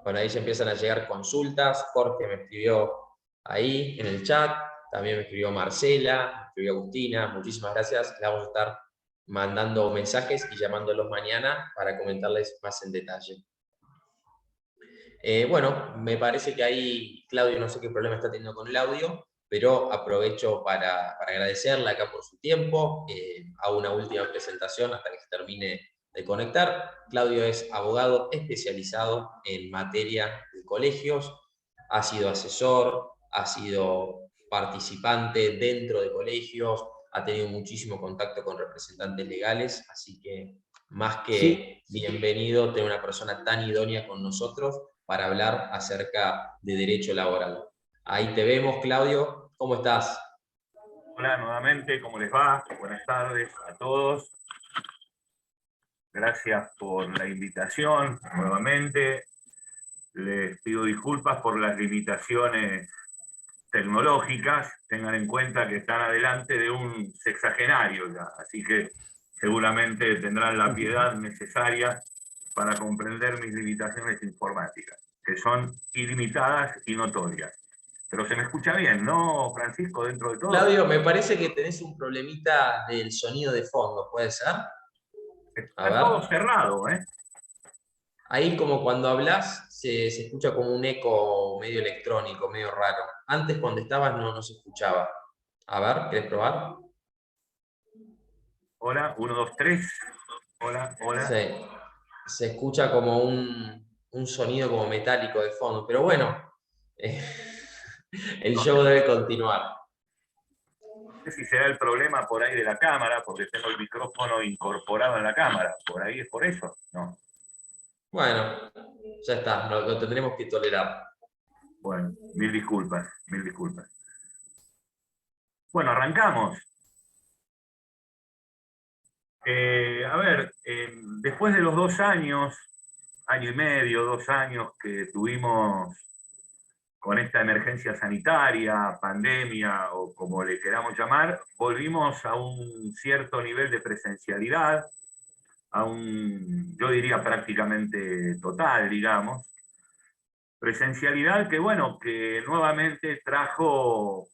Bueno, ahí ya empiezan a llegar consultas. Jorge me escribió ahí en el chat, también me escribió Marcela, me escribió Agustina, muchísimas gracias. Le vamos a estar mandando mensajes y llamándolos mañana para comentarles más en detalle. Bueno, me parece que ahí Claudio, no sé qué problema está teniendo con el audio, pero aprovecho para agradecerle acá por su tiempo. Hago una última presentación hasta que se termine de conectar. Claudio es abogado especializado en materia de colegios, ha sido asesor, ha sido participante dentro de colegios, ha tenido muchísimo contacto con representantes legales, así que más Sí, que bienvenido tener una persona tan idónea con nosotros para hablar acerca de derecho laboral. Ahí te vemos, Claudio. ¿Cómo estás? Hola nuevamente, ¿cómo les va? Buenas tardes a todos. Gracias por la invitación nuevamente. Les pido disculpas por las limitaciones tecnológicas. Tengan en cuenta que están adelante de un sexagenario ya, así que seguramente tendrán la piedad necesaria para comprender mis limitaciones informáticas, que son ilimitadas y notorias. Pero se me escucha bien, ¿no, Francisco, dentro de todo? Claudio, me parece que tenés un problemita del sonido de fondo, ¿puede ser? A Está todo ver. cerrado, ¿eh? Ahí como cuando hablas se escucha como un eco medio electrónico, medio raro. Antes cuando estabas no se escuchaba. A ver, ¿querés probar? Hola, 1, 2, 3. Hola, hola. Se escucha como un sonido como metálico de fondo, pero bueno, eh, el No show sé, debe continuar. no sé si será el problema por ahí de la cámara, porque tengo el micrófono incorporado en la cámara. ¿Por ahí es por eso? No. Bueno, ya está, lo tendremos que tolerar. Bueno, mil disculpas, mil disculpas. Bueno, arrancamos. A ver, después de los 2 años, año y medio, 2 años que tuvimos con esta emergencia sanitaria, pandemia o como le queramos llamar, volvimos a un cierto nivel de presencialidad, a un, yo diría prácticamente total, digamos. Presencialidad que, bueno, que nuevamente trajo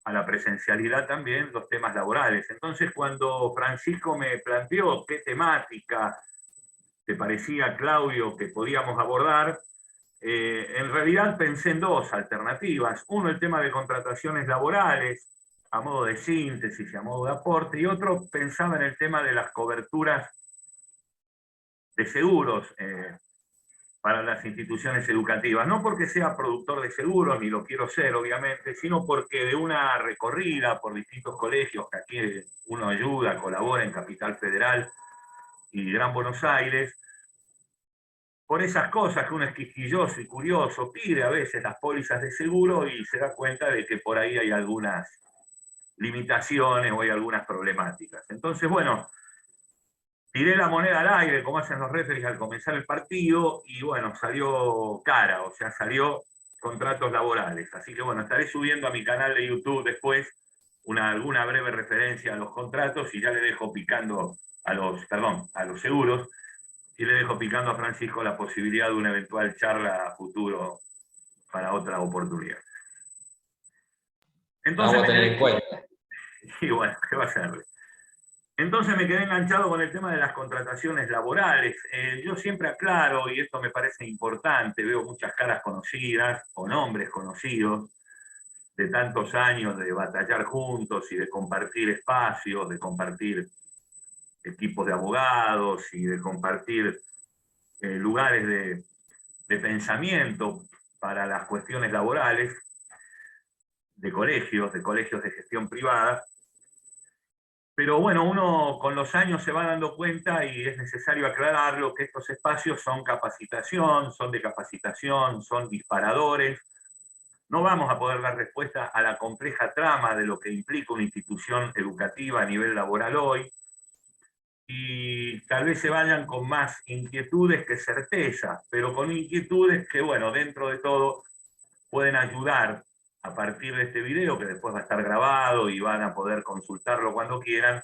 a la presencialidad también los temas laborales. Entonces, cuando Francisco me planteó qué temática te parecía, Claudio, que podíamos abordar, en realidad pensé en dos alternativas. Uno, el tema de contrataciones laborales, a modo de síntesis y a modo de aporte, y otro, pensaba en el tema de las coberturas de seguros para las instituciones educativas. No porque sea productor de seguros, ni lo quiero ser, obviamente, sino porque de una recorrida por distintos colegios que aquí uno ayuda, colabora en Capital Federal y Gran Buenos Aires, por esas cosas que uno es quisquilloso y curioso, pide a veces las pólizas de seguro y se da cuenta de que por ahí hay algunas limitaciones o hay algunas problemáticas. Entonces, bueno, tiré la moneda al aire, como hacen los referees al comenzar el partido, y bueno, salió cara, o sea, salió contratos laborales. Así que bueno, estaré subiendo a mi canal de YouTube después alguna breve referencia a los contratos y ya le dejo picando a los seguros, y le dejo picando a Francisco la posibilidad de una eventual charla a futuro para otra oportunidad. Lo Entonces vamos a me tener quedé, en cuenta. y bueno, ¿qué va a hacerle? Entonces me quedé enganchado con el tema de las contrataciones laborales. Yo siempre aclaro, y esto me parece importante, veo muchas caras conocidas o nombres conocidos de tantos años de batallar juntos y de compartir espacios, de compartir equipos de abogados y de compartir lugares de pensamiento para las cuestiones laborales de colegios de gestión privada. Pero bueno, uno con los años se va dando cuenta, y es necesario aclararlo, que estos espacios son capacitación, son de capacitación, son disparadores. No vamos a poder dar respuesta a la compleja trama de lo que implica una institución educativa a nivel laboral hoy, y tal vez se vayan con más inquietudes que certezas, pero con inquietudes que, bueno, dentro de todo pueden ayudar a partir de este video, que después va a estar grabado y van a poder consultarlo cuando quieran,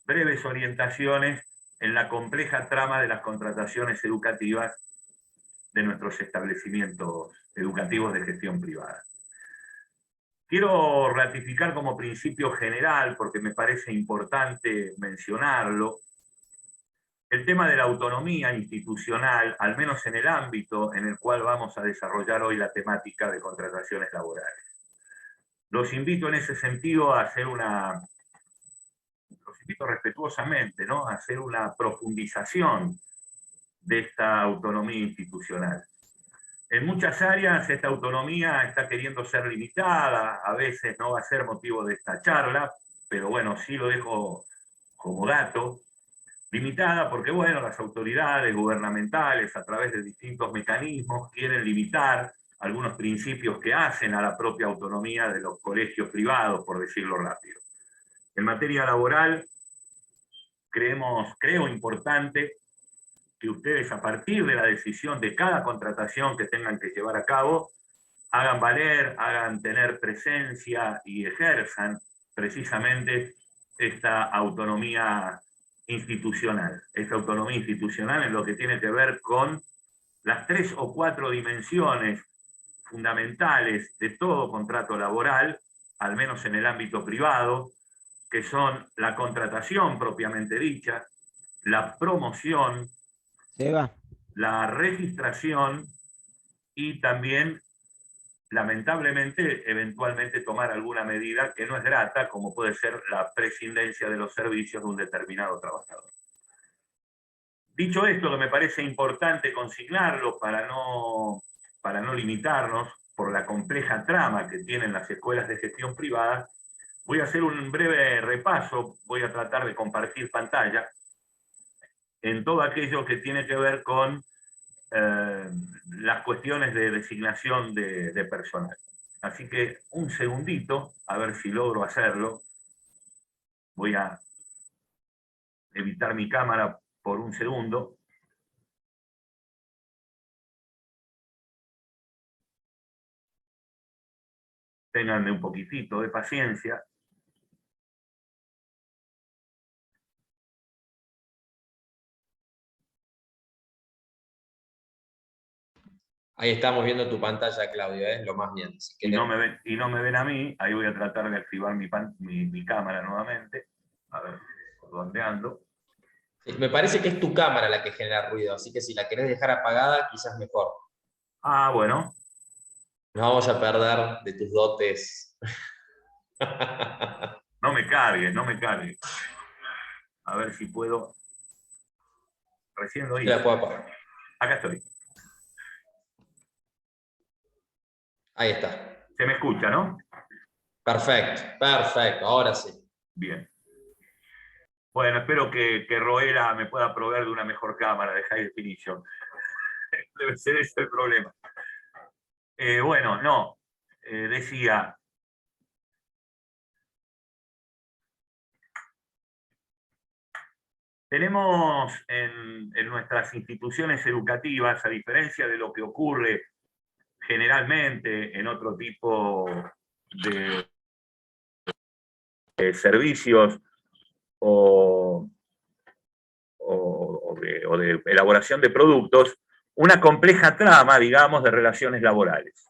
breves orientaciones en la compleja trama de las contrataciones educativas de nuestros establecimientos educativos de gestión privada. Quiero ratificar como principio general, porque me parece importante mencionarlo, el tema de la autonomía institucional, al menos en el ámbito en el cual vamos a desarrollar hoy la temática de contrataciones laborales. Los invito en ese sentido a hacer los invito respetuosamente, ¿no?, a hacer una profundización de esta autonomía institucional. En muchas áreas esta autonomía está queriendo ser limitada, a veces no va a ser motivo de esta charla, pero bueno, sí lo dejo como dato. Limitada porque, bueno, las autoridades gubernamentales, a través de distintos mecanismos, quieren limitar algunos principios que hacen a la propia autonomía de los colegios privados, por decirlo rápido. En materia laboral, creo importante que ustedes, a partir de la decisión de cada contratación que tengan que llevar a cabo, hagan valer, hagan tener presencia y ejerzan precisamente esta autonomía institucional. Esta autonomía institucional en lo que tiene que ver con las 3 o 4 dimensiones fundamentales de todo contrato laboral, al menos en el ámbito privado, que son la contratación propiamente dicha, la promoción, la registración y también, lamentablemente, eventualmente tomar alguna medida que no es grata, como puede ser la prescindencia de los servicios de un determinado trabajador. Dicho esto, que me parece importante consignarlo para no limitarnos por la compleja trama que tienen las escuelas de gestión privada, voy a hacer un breve repaso, voy a tratar de compartir pantalla en todo aquello que tiene que ver con las cuestiones de designación de personal. Así que un segundito, a ver si logro hacerlo. Voy a evitar mi cámara por un segundo. Ténganme un poquitito de paciencia. Ahí estamos viendo tu pantalla, Claudio, lo más bien. Si y no me ven a mí, ahí voy a tratar de activar mi cámara nuevamente. A ver por dónde ando. Sí, me parece que es tu cámara la que genera ruido, así que si la querés dejar apagada, quizás mejor. Ah, bueno. Nos vamos a perder de tus dotes. No me cargues, no me cargues. A ver si puedo. Recién lo hice. La puedo apagar. Acá estoy. Ahí está. Se me escucha, ¿no? Perfecto, perfecto. Ahora sí. Bien. Bueno, espero que Roela me pueda proveer de una mejor cámara de high definition. Debe ser ese el problema. Bueno, no. Decía. Tenemos en nuestras instituciones educativas, a diferencia de lo que ocurre generalmente en otro tipo de servicios o de elaboración de productos, una compleja trama, digamos, de relaciones laborales.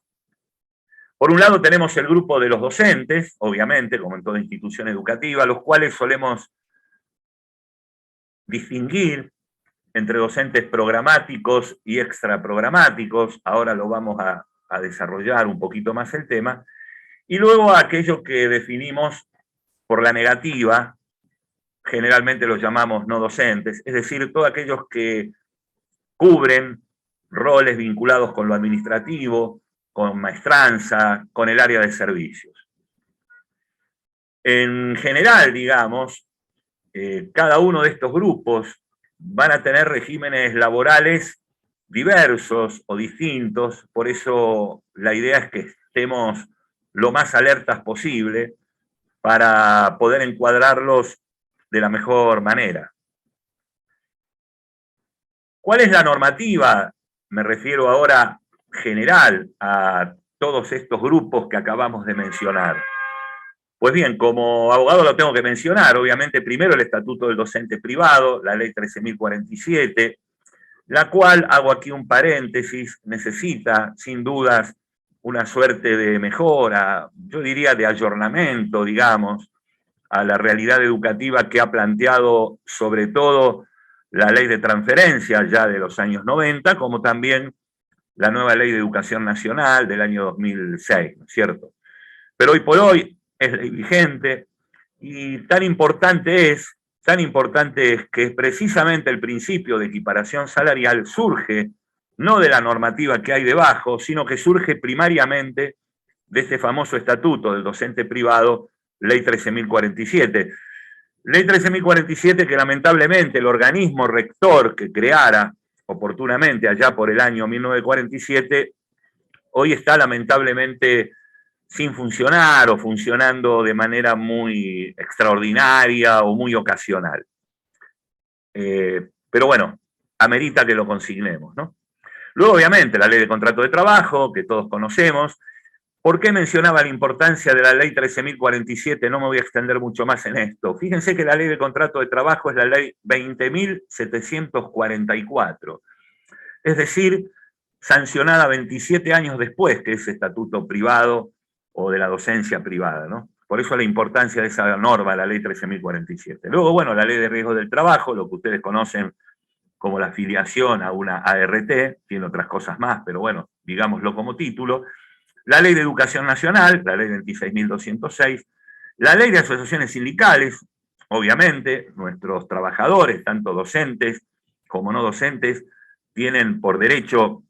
Por un lado tenemos el grupo de los docentes, obviamente, como en toda institución educativa, los cuales solemos distinguir entre docentes programáticos y extraprogramáticos, ahora lo vamos a desarrollar un poquito más el tema, y luego aquello que definimos por la negativa, generalmente los llamamos no docentes, es decir, todos aquellos que cubren roles vinculados con lo administrativo, con maestranza, con el área de servicios. En general, digamos, cada uno de estos grupos van a tener regímenes laborales diversos o distintos, por eso la idea es que estemos lo más alertas posible para poder encuadrarlos de la mejor manera. ¿Cuál es la normativa? Me refiero ahora general a todos estos grupos que acabamos de mencionar. Pues bien, como abogado lo tengo que mencionar, obviamente primero el Estatuto del Docente Privado, la Ley 13.047, la cual, hago aquí un paréntesis, necesita sin dudas una suerte de mejora, yo diría de ayornamiento, digamos, a la realidad educativa que ha planteado sobre todo la ley de transferencia ya de los años 90, como también la nueva ley de educación nacional del año 2006, ¿no es cierto? Pero hoy por hoy es ley vigente y tan importante es que precisamente el principio de equiparación salarial surge no de la normativa que hay debajo, sino que surge primariamente de este famoso estatuto del docente privado, Ley 13.047. Ley 13.047 que lamentablemente el organismo rector que creara oportunamente allá por el año 1947, hoy está lamentablemente sin funcionar o funcionando de manera muy extraordinaria o muy ocasional. Pero bueno, amerita que lo consignemos, ¿no? Luego, obviamente, la ley de contrato de trabajo, que todos conocemos. ¿Por qué mencionaba la importancia de la ley 13.047? No me voy a extender mucho más en esto. Fíjense que la ley de contrato de trabajo es la ley 20.744. Es decir, sancionada 27 años después que ese estatuto privado o de la docencia privada, ¿no? Por eso la importancia de esa norma, la ley 13.047. Luego, bueno, la ley de riesgo del trabajo, lo que ustedes conocen como la afiliación a una ART, tiene otras cosas más, pero bueno, digámoslo como título. La ley de educación nacional, la ley 26.206, la ley de asociaciones sindicales, obviamente, nuestros trabajadores, tanto docentes como no docentes, tienen por derecho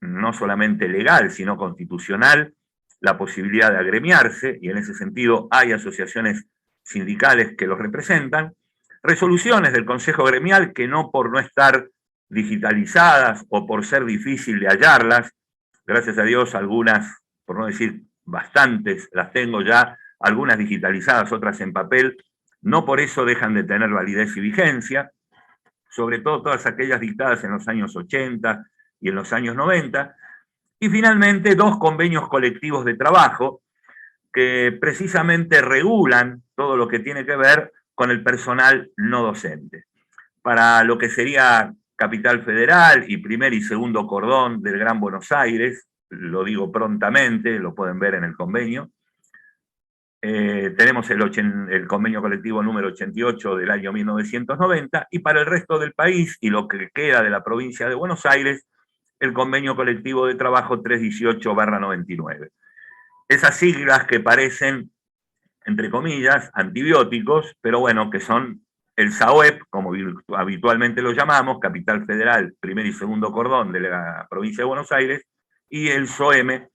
no solamente legal, sino constitucional, la posibilidad de agremiarse, y en ese sentido hay asociaciones sindicales que los representan, resoluciones del Consejo Gremial que no por no estar digitalizadas o por ser difícil de hallarlas, gracias a Dios algunas, por no decir bastantes, las tengo ya, algunas digitalizadas, otras en papel, no por eso dejan de tener validez y vigencia, sobre todo todas aquellas dictadas en los años 80 y en los años 90, y finalmente 2 convenios colectivos de trabajo que precisamente regulan todo lo que tiene que ver con el personal no docente. Para lo que sería Capital Federal y primer y segundo cordón del Gran Buenos Aires, lo digo prontamente, lo pueden ver en el convenio. Tenemos el convenio colectivo número 88 del año 1990, y para el resto del país y lo que queda de la provincia de Buenos Aires, el convenio colectivo de trabajo 318/99. Esas siglas que parecen, entre comillas, antibióticos, pero bueno, que son el SAOEP, como habitualmente lo llamamos, Capital Federal, primer y segundo cordón de la provincia de Buenos Aires, y el SOEM,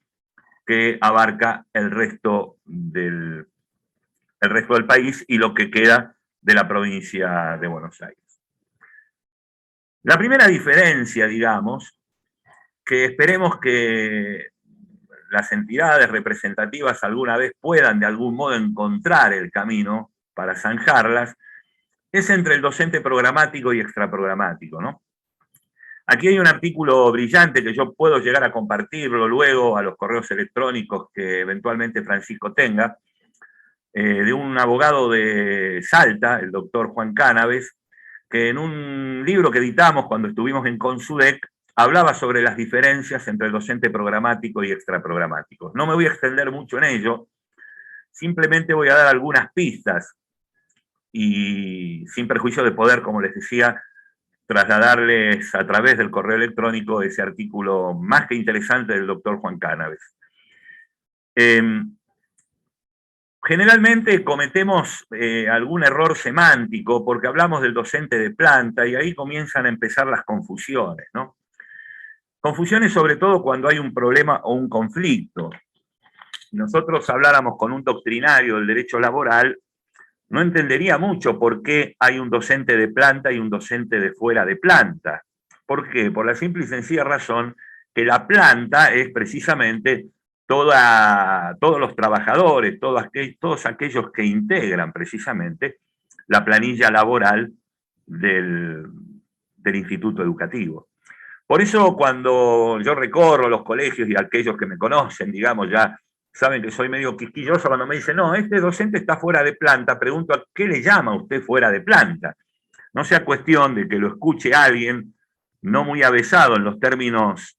que abarca el resto del país y lo que queda de la provincia de Buenos Aires. La primera diferencia, digamos, que esperemos que las entidades representativas alguna vez puedan de algún modo encontrar el camino para zanjarlas, es entre el docente programático y extraprogramático, ¿no? Aquí hay un artículo brillante que yo puedo llegar a compartirlo luego a los correos electrónicos que eventualmente Francisco tenga, de un abogado de Salta, el doctor Juan Cánaves, que en un libro que editamos cuando estuvimos en Consudec, hablaba sobre las diferencias entre el docente programático y extraprogramático. No me voy a extender mucho en ello, simplemente voy a dar algunas pistas y sin perjuicio de poder, como les decía, trasladarles a través del correo electrónico ese artículo más que interesante del doctor Juan Cánaves. Generalmente cometemos algún error semántico porque hablamos del docente de planta y ahí comienzan a empezar las confusiones, ¿no? Confusiones sobre todo cuando hay un problema o un conflicto. Si nosotros habláramos con un doctrinario del derecho laboral, no entendería mucho por qué hay un docente de planta y un docente de fuera de planta. ¿Por qué? Por la simple y sencilla razón que la planta es precisamente todos los trabajadores, todos aquellos que integran precisamente la planilla laboral del instituto educativo. Por eso cuando yo recorro los colegios y aquellos que me conocen, digamos, ya saben que soy medio quisquilloso cuando me dicen, no, este docente está fuera de planta, pregunto, ¿a qué le llama usted fuera de planta? No sea cuestión de que lo escuche alguien no muy avesado en los términos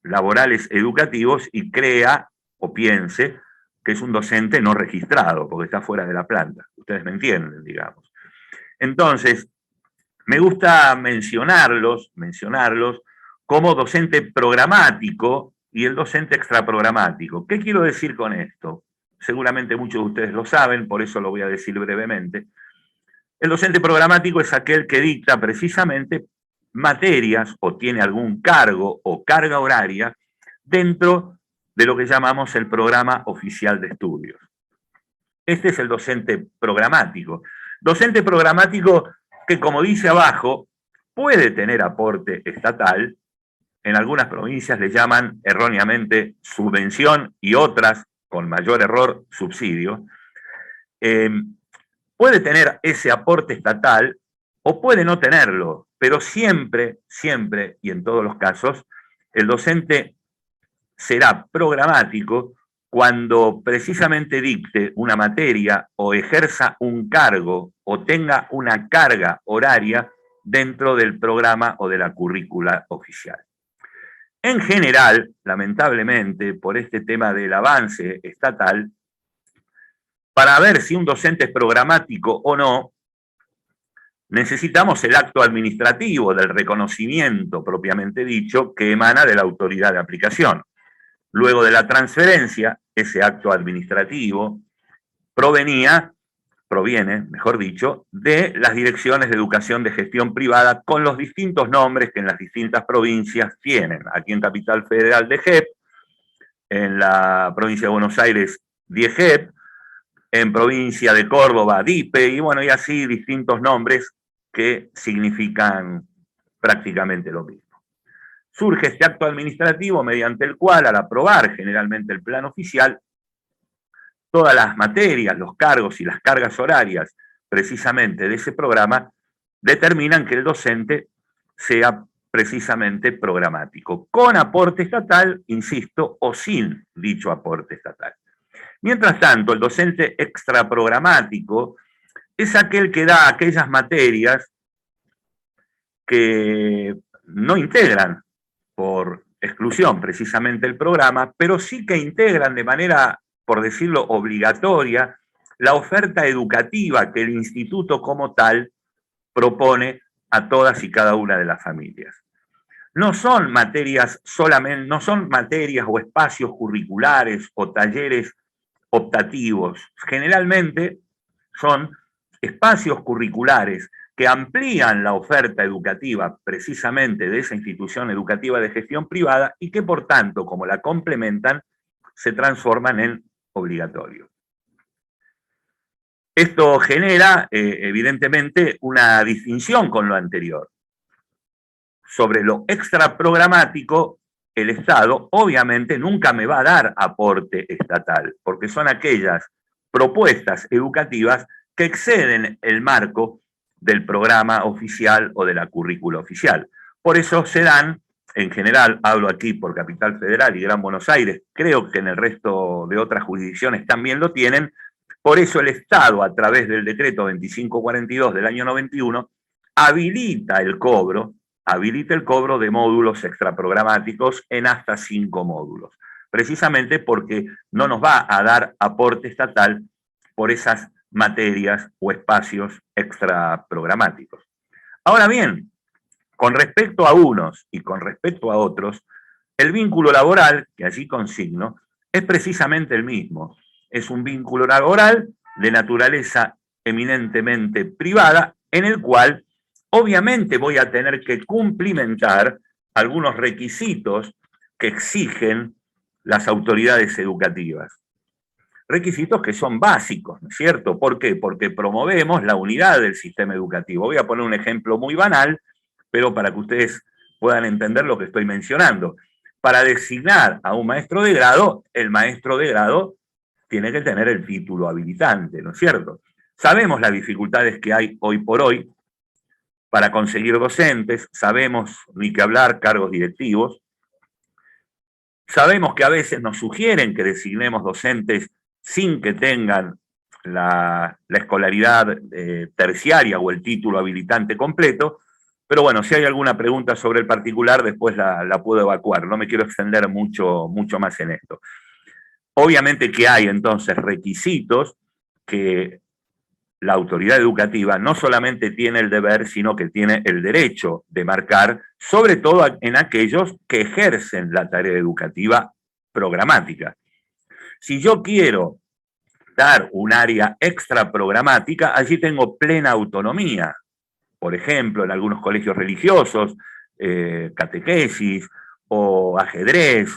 laborales educativos y crea o piense que es un docente no registrado, porque está fuera de la planta. Ustedes me entienden, digamos. Entonces, me gusta mencionarlos como docente programático y el docente extraprogramático. ¿Qué quiero decir con esto? Seguramente muchos de ustedes lo saben, por eso lo voy a decir brevemente. El docente programático es aquel que dicta precisamente materias o tiene algún cargo o carga horaria dentro de lo que llamamos el programa oficial de estudios. Este es el docente programático. Docente programático que, como dice abajo, puede tener aporte estatal. En algunas provincias le llaman erróneamente subvención y otras, con mayor error, subsidio. Puede tener ese aporte estatal o puede no tenerlo, pero siempre, siempre y en todos los casos, el docente será programático cuando precisamente dicte una materia o ejerza un cargo o tenga una carga horaria dentro del programa o de la currícula oficial. En general, lamentablemente, por este tema del avance estatal, para ver si un docente es programático o no, necesitamos el acto administrativo del reconocimiento propiamente dicho que emana de la autoridad de aplicación. Luego de la transferencia, ese acto administrativo proviene, mejor dicho, de las direcciones de educación de gestión privada con los distintos nombres que en las distintas provincias tienen. Aquí en Capital Federal, DGEP, en la provincia de Buenos Aires, DIEGEP, en provincia de Córdoba, DIPE, y bueno, y así distintos nombres que significan prácticamente lo mismo. Surge este acto administrativo mediante el cual, al aprobar generalmente el plan oficial, todas las materias, los cargos y las cargas horarias precisamente de ese programa determinan que el docente sea precisamente programático, con aporte estatal, insisto, o sin dicho aporte estatal. Mientras tanto, el docente extraprogramático es aquel que da aquellas materias que no integran por exclusión precisamente el programa, pero sí que integran de manera, por decirlo, obligatoria la oferta educativa que el instituto como tal propone a todas y cada una de las familias. No son materias solamente, no son materias o espacios curriculares o talleres optativos. Generalmente son espacios curriculares que amplían la oferta educativa precisamente de esa institución educativa de gestión privada y que por tanto, como la complementan, se transforman en obligatorios. Esto genera, evidentemente, una distinción con lo anterior. Sobre lo extraprogramático, el Estado obviamente nunca me va a dar aporte estatal, porque son aquellas propuestas educativas que exceden el marco del programa oficial o de la currícula oficial. Por eso se dan, en general, hablo aquí por Capital Federal y Gran Buenos Aires, creo que en el resto de otras jurisdicciones también lo tienen, por eso el Estado, a través del decreto 2542 del año 91, habilita el cobro de módulos extraprogramáticos en hasta 5 módulos, precisamente porque no nos va a dar aporte estatal por esas materias o espacios extraprogramáticos. Ahora bien, con respecto a unos y con respecto a otros, el vínculo laboral, que allí consigno, es precisamente el mismo. Es un vínculo laboral de naturaleza eminentemente privada, en el cual obviamente voy a tener que cumplimentar algunos requisitos que exigen las autoridades educativas. Requisitos que son básicos, ¿no es cierto? ¿Por qué? Porque promovemos la unidad del sistema educativo. Voy a poner un ejemplo muy banal, pero para que ustedes puedan entender lo que estoy mencionando. Para designar a un maestro de grado, el maestro de grado tiene que tener el título habilitante, ¿no es cierto? Sabemos las dificultades que hay hoy por hoy para conseguir docentes, sabemos, ni que hablar, cargos directivos. Sabemos que a veces nos sugieren que designemos docentes sin que tengan la escolaridad terciaria o el título habilitante completo, Pero bueno, si hay alguna pregunta sobre el particular, después la puedo evacuar. No me quiero extender mucho más en esto. Obviamente que hay entonces requisitos que la autoridad educativa no solamente tiene el deber, sino que tiene el derecho de marcar, sobre todo en aquellos que ejercen la tarea educativa programática. Si yo quiero dar un área extra programática, allí tengo plena autonomía. Por ejemplo, en algunos colegios religiosos, catequesis o ajedrez,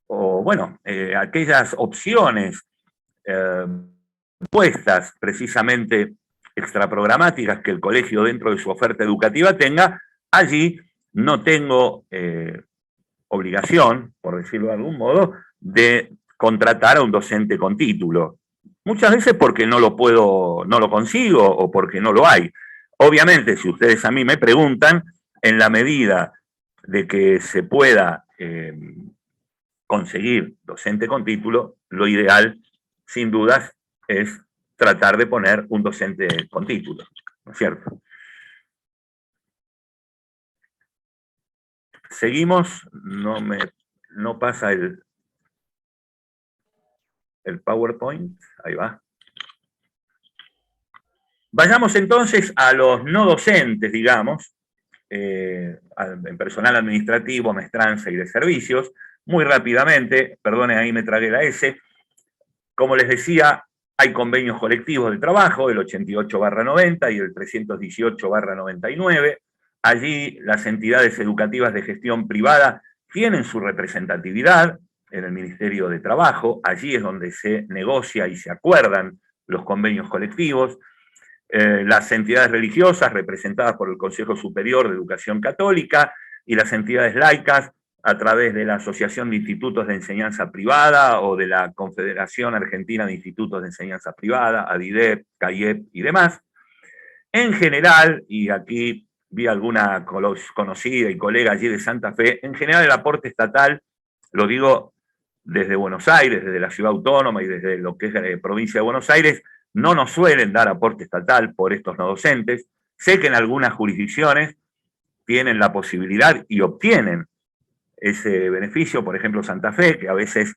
o bueno, aquellas opciones puestas precisamente extraprogramáticas que el colegio dentro de su oferta educativa tenga, allí no tengo obligación, por decirlo de algún modo, de contratar a un docente con título. Muchas veces porque no lo consigo o porque no lo hay. Obviamente, si ustedes a mí me preguntan, en la medida de que se pueda conseguir docente con título, lo ideal, sin dudas, es tratar de poner un docente con título, ¿no es cierto? Seguimos, no pasa el PowerPoint, ahí va. Vayamos entonces a los no docentes, digamos, en personal administrativo, maestranza y de servicios. Muy rápidamente, perdonen, ahí me tragué la S. Como les decía, hay convenios colectivos de trabajo, el 88/90 y el 318/99. Allí las entidades educativas de gestión privada tienen su representatividad en el Ministerio de Trabajo. Allí es donde se negocia y se acuerdan los convenios colectivos. Las entidades religiosas representadas por el Consejo Superior de Educación Católica y las entidades laicas a través de la Asociación de Institutos de Enseñanza Privada o de la Confederación Argentina de Institutos de Enseñanza Privada, ADIDEP, CAIEP y demás. En general, y aquí vi alguna conocida y colega allí de Santa Fe, en general el aporte estatal, lo digo desde Buenos Aires, desde la ciudad autónoma y desde lo que es la provincia de Buenos Aires, no nos suelen dar aporte estatal por estos no docentes. Sé que en algunas jurisdicciones tienen la posibilidad y obtienen ese beneficio, por ejemplo Santa Fe, que a veces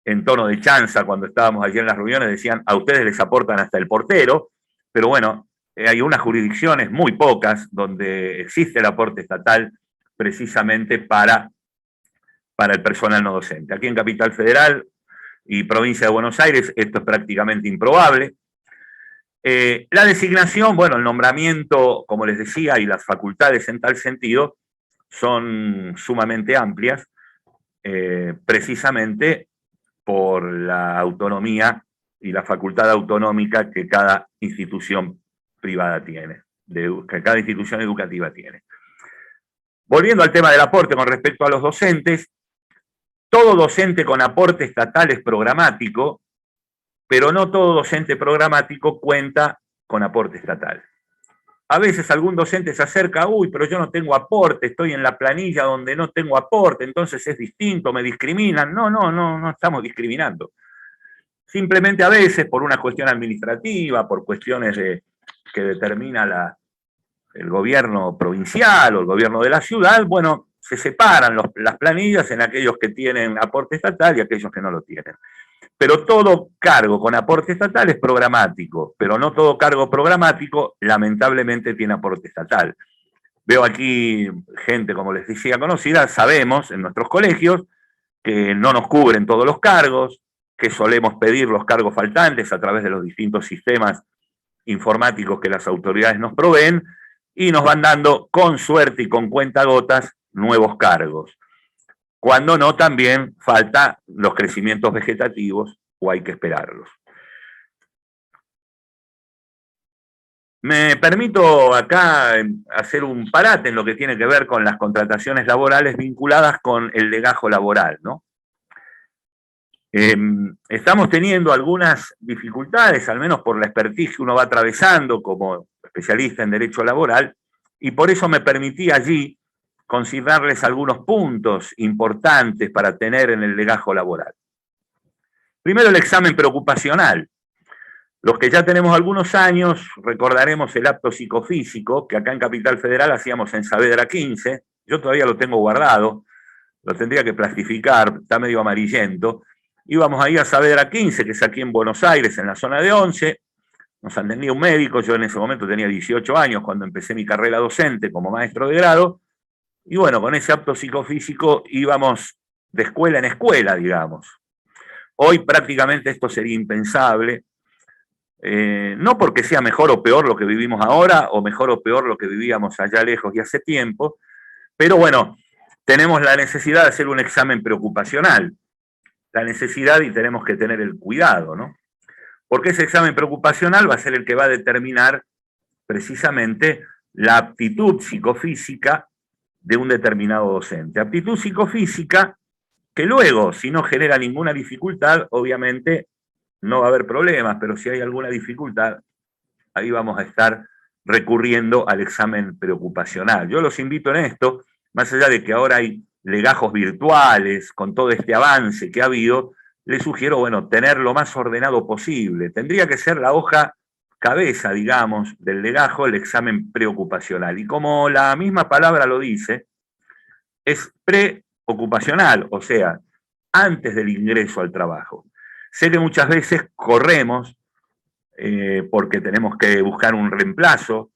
en tono de chanza cuando estábamos allí en las reuniones decían a ustedes les aportan hasta el portero, pero bueno, hay unas jurisdicciones, muy pocas, donde existe el aporte estatal precisamente para el personal no docente. Aquí en Capital Federal y provincia de Buenos Aires esto es prácticamente improbable. La designación, bueno, el nombramiento, como les decía, y las facultades en tal sentido son sumamente amplias, precisamente por la autonomía y la facultad autonómica que cada institución privada tiene, que cada institución educativa tiene. Volviendo al tema del aporte con respecto a los docentes, todo docente con aporte estatal es programático, pero no todo docente programático cuenta con aporte estatal. A veces algún docente se acerca, uy, pero yo no tengo aporte, estoy en la planilla donde no tengo aporte, entonces es distinto, me discriminan. No estamos discriminando. Simplemente a veces por una cuestión administrativa, por cuestiones que determina el gobierno provincial o el gobierno de la ciudad, bueno, se separan las planillas en aquellos que tienen aporte estatal y aquellos que no lo tienen. Pero todo cargo con aporte estatal es programático, pero no todo cargo programático lamentablemente tiene aporte estatal. Veo aquí gente, como les decía, conocida, sabemos en nuestros colegios que no nos cubren todos los cargos, que solemos pedir los cargos faltantes a través de los distintos sistemas informáticos que las autoridades nos proveen y nos van dando con suerte y con cuentagotas nuevos cargos. Cuando no, también falta los crecimientos vegetativos o hay que esperarlos. Me permito acá hacer un parate en lo que tiene que ver con las contrataciones laborales vinculadas con el legajo laboral, ¿no? Estamos teniendo algunas dificultades, al menos por la expertise que uno va atravesando como especialista en derecho laboral, y por eso me permití allí considerarles algunos puntos importantes para tener en el legajo laboral. Primero, el examen preocupacional. Los que ya tenemos algunos años, recordaremos el apto psicofísico, que acá en Capital Federal hacíamos en Saavedra 15, yo todavía lo tengo guardado, lo tendría que plastificar, está medio amarillento. Íbamos ahí a Saavedra 15, que es aquí en Buenos Aires, en la zona de 11, nos atendía un médico, yo en ese momento tenía 18 años cuando empecé mi carrera docente como maestro de grado, y bueno, con ese apto psicofísico íbamos de escuela en escuela, digamos. Hoy prácticamente esto sería impensable, no porque sea mejor o peor lo que vivimos ahora, o mejor o peor lo que vivíamos allá lejos y hace tiempo, pero bueno, tenemos la necesidad de hacer un examen preocupacional, la necesidad y tenemos que tener el cuidado, ¿no? Porque ese examen preocupacional va a ser el que va a determinar precisamente la aptitud psicofísica de un determinado docente. Aptitud psicofísica que luego, si no genera ninguna dificultad, obviamente no va a haber problemas, pero si hay alguna dificultad, ahí vamos a estar recurriendo al examen preocupacional. Yo los invito en esto, más allá de que ahora hay legajos virtuales, con todo este avance que ha habido, les sugiero, bueno, tener lo más ordenado posible. Tendría que ser la hoja cabeza, digamos, del legajo, el examen preocupacional. Y como la misma palabra lo dice, es preocupacional, o sea, antes del ingreso al trabajo. Sé que muchas veces corremos porque tenemos que buscar un reemplazo,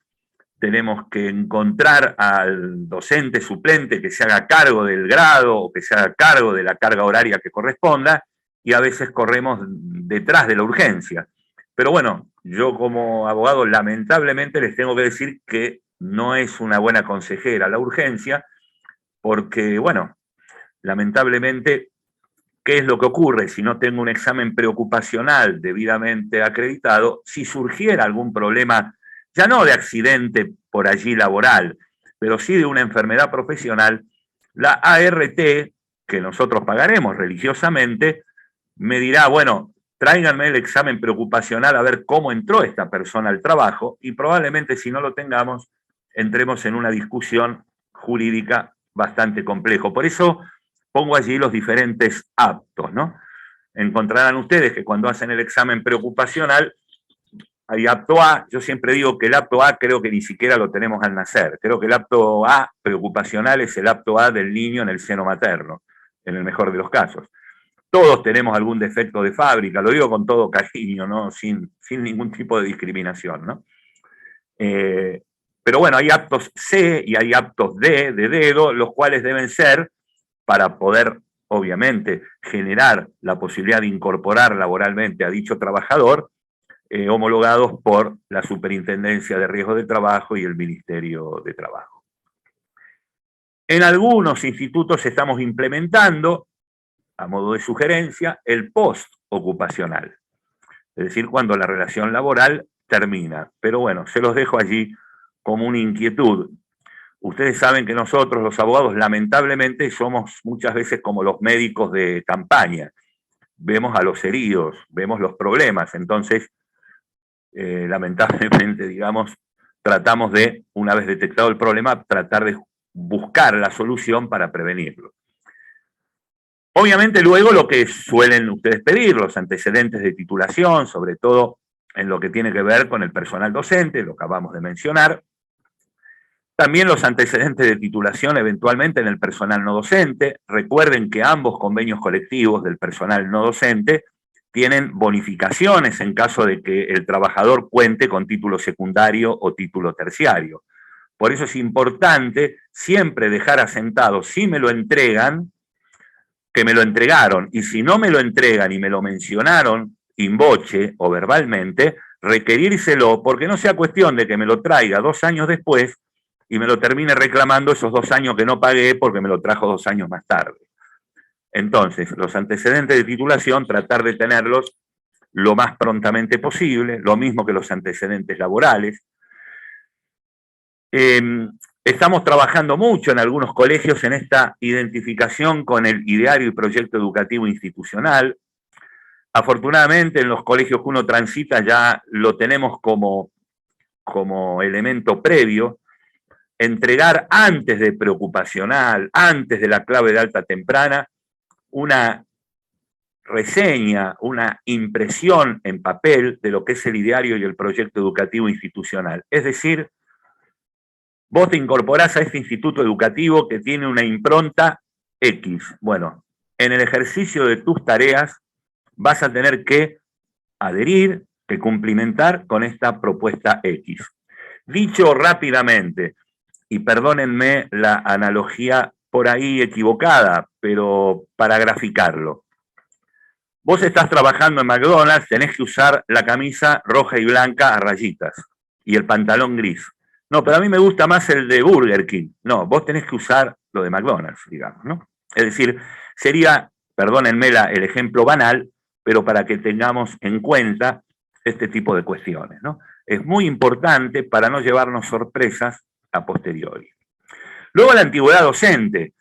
tenemos que encontrar al docente suplente que se haga cargo del grado o que se haga cargo de la carga horaria que corresponda, y a veces corremos detrás de la urgencia. Pero bueno, yo como abogado lamentablemente les tengo que decir que no es una buena consejera la urgencia, porque bueno, lamentablemente, ¿qué es lo que ocurre si no tengo un examen preocupacional debidamente acreditado? Si surgiera algún problema, ya no de accidente por allí laboral, pero sí de una enfermedad profesional, la ART, que nosotros pagaremos religiosamente, me dirá, bueno, tráiganme el examen preocupacional a ver cómo entró esta persona al trabajo, y probablemente si no lo tengamos, entremos en una discusión jurídica bastante complejo. Por eso pongo allí los diferentes aptos, ¿no? Encontrarán ustedes que cuando hacen el examen preocupacional hay apto A. Yo siempre digo que el apto A creo que ni siquiera lo tenemos al nacer. Creo que el apto A preocupacional es el apto A del niño en el seno materno, en el mejor de los casos. Todos tenemos algún defecto de fábrica, lo digo con todo cariño, ¿no? Sin ningún tipo de discriminación, ¿no? Pero bueno, hay aptos C y hay aptos D, de dedo, los cuales deben ser para poder, obviamente, generar la posibilidad de incorporar laboralmente a dicho trabajador, homologados por la Superintendencia de Riesgos de Trabajo y el Ministerio de Trabajo. En algunos institutos estamos implementando, a modo de sugerencia, el post-ocupacional, es decir, cuando la relación laboral termina. Pero bueno, se los dejo allí como una inquietud. Ustedes saben que nosotros, los abogados, lamentablemente somos muchas veces como los médicos de campaña. Vemos a los heridos, vemos los problemas, entonces, lamentablemente, digamos, tratamos de, una vez detectado el problema, tratar de buscar la solución para prevenirlo. Obviamente luego lo que suelen ustedes pedir, los antecedentes de titulación, sobre todo en lo que tiene que ver con el personal docente, lo acabamos de mencionar. También los antecedentes de titulación eventualmente en el personal no docente. Recuerden que ambos convenios colectivos del personal no docente tienen bonificaciones en caso de que el trabajador cuente con título secundario o título terciario. Por eso es importante siempre dejar asentado, si me lo entregan, que me lo entregaron, y si no me lo entregan y me lo mencionaron in voce o verbalmente, requerírselo, porque no sea cuestión de que me lo traiga 2 años después y me lo termine reclamando esos 2 años que no pagué porque me lo trajo 2 años más tarde. Entonces, los antecedentes de titulación, tratar de tenerlos lo más prontamente posible, lo mismo que los antecedentes laborales. Estamos trabajando mucho en algunos colegios en esta identificación con el ideario y proyecto educativo institucional. Afortunadamente, en los colegios que uno transita ya lo tenemos como elemento previo. Entregar antes de preocupacional, antes de la clave de alta temprana, una reseña, una impresión en papel de lo que es el ideario y el proyecto educativo institucional. Es decir, vos te incorporás a este instituto educativo que tiene una impronta X. Bueno, en el ejercicio de tus tareas vas a tener que adherir, que cumplimentar con esta propuesta X. Dicho rápidamente, y perdónenme la analogía por ahí equivocada, pero para graficarlo. Vos estás trabajando en McDonald's, tenés que usar la camisa roja y blanca a rayitas y el pantalón gris. No, pero a mí me gusta más el de Burger King. No, vos tenés que usar lo de McDonald's, digamos, ¿no? Es decir, sería, perdónenme el ejemplo banal, pero para que tengamos en cuenta este tipo de cuestiones, ¿no? Es muy importante para no llevarnos sorpresas a posteriori. Luego la antigüedad docente.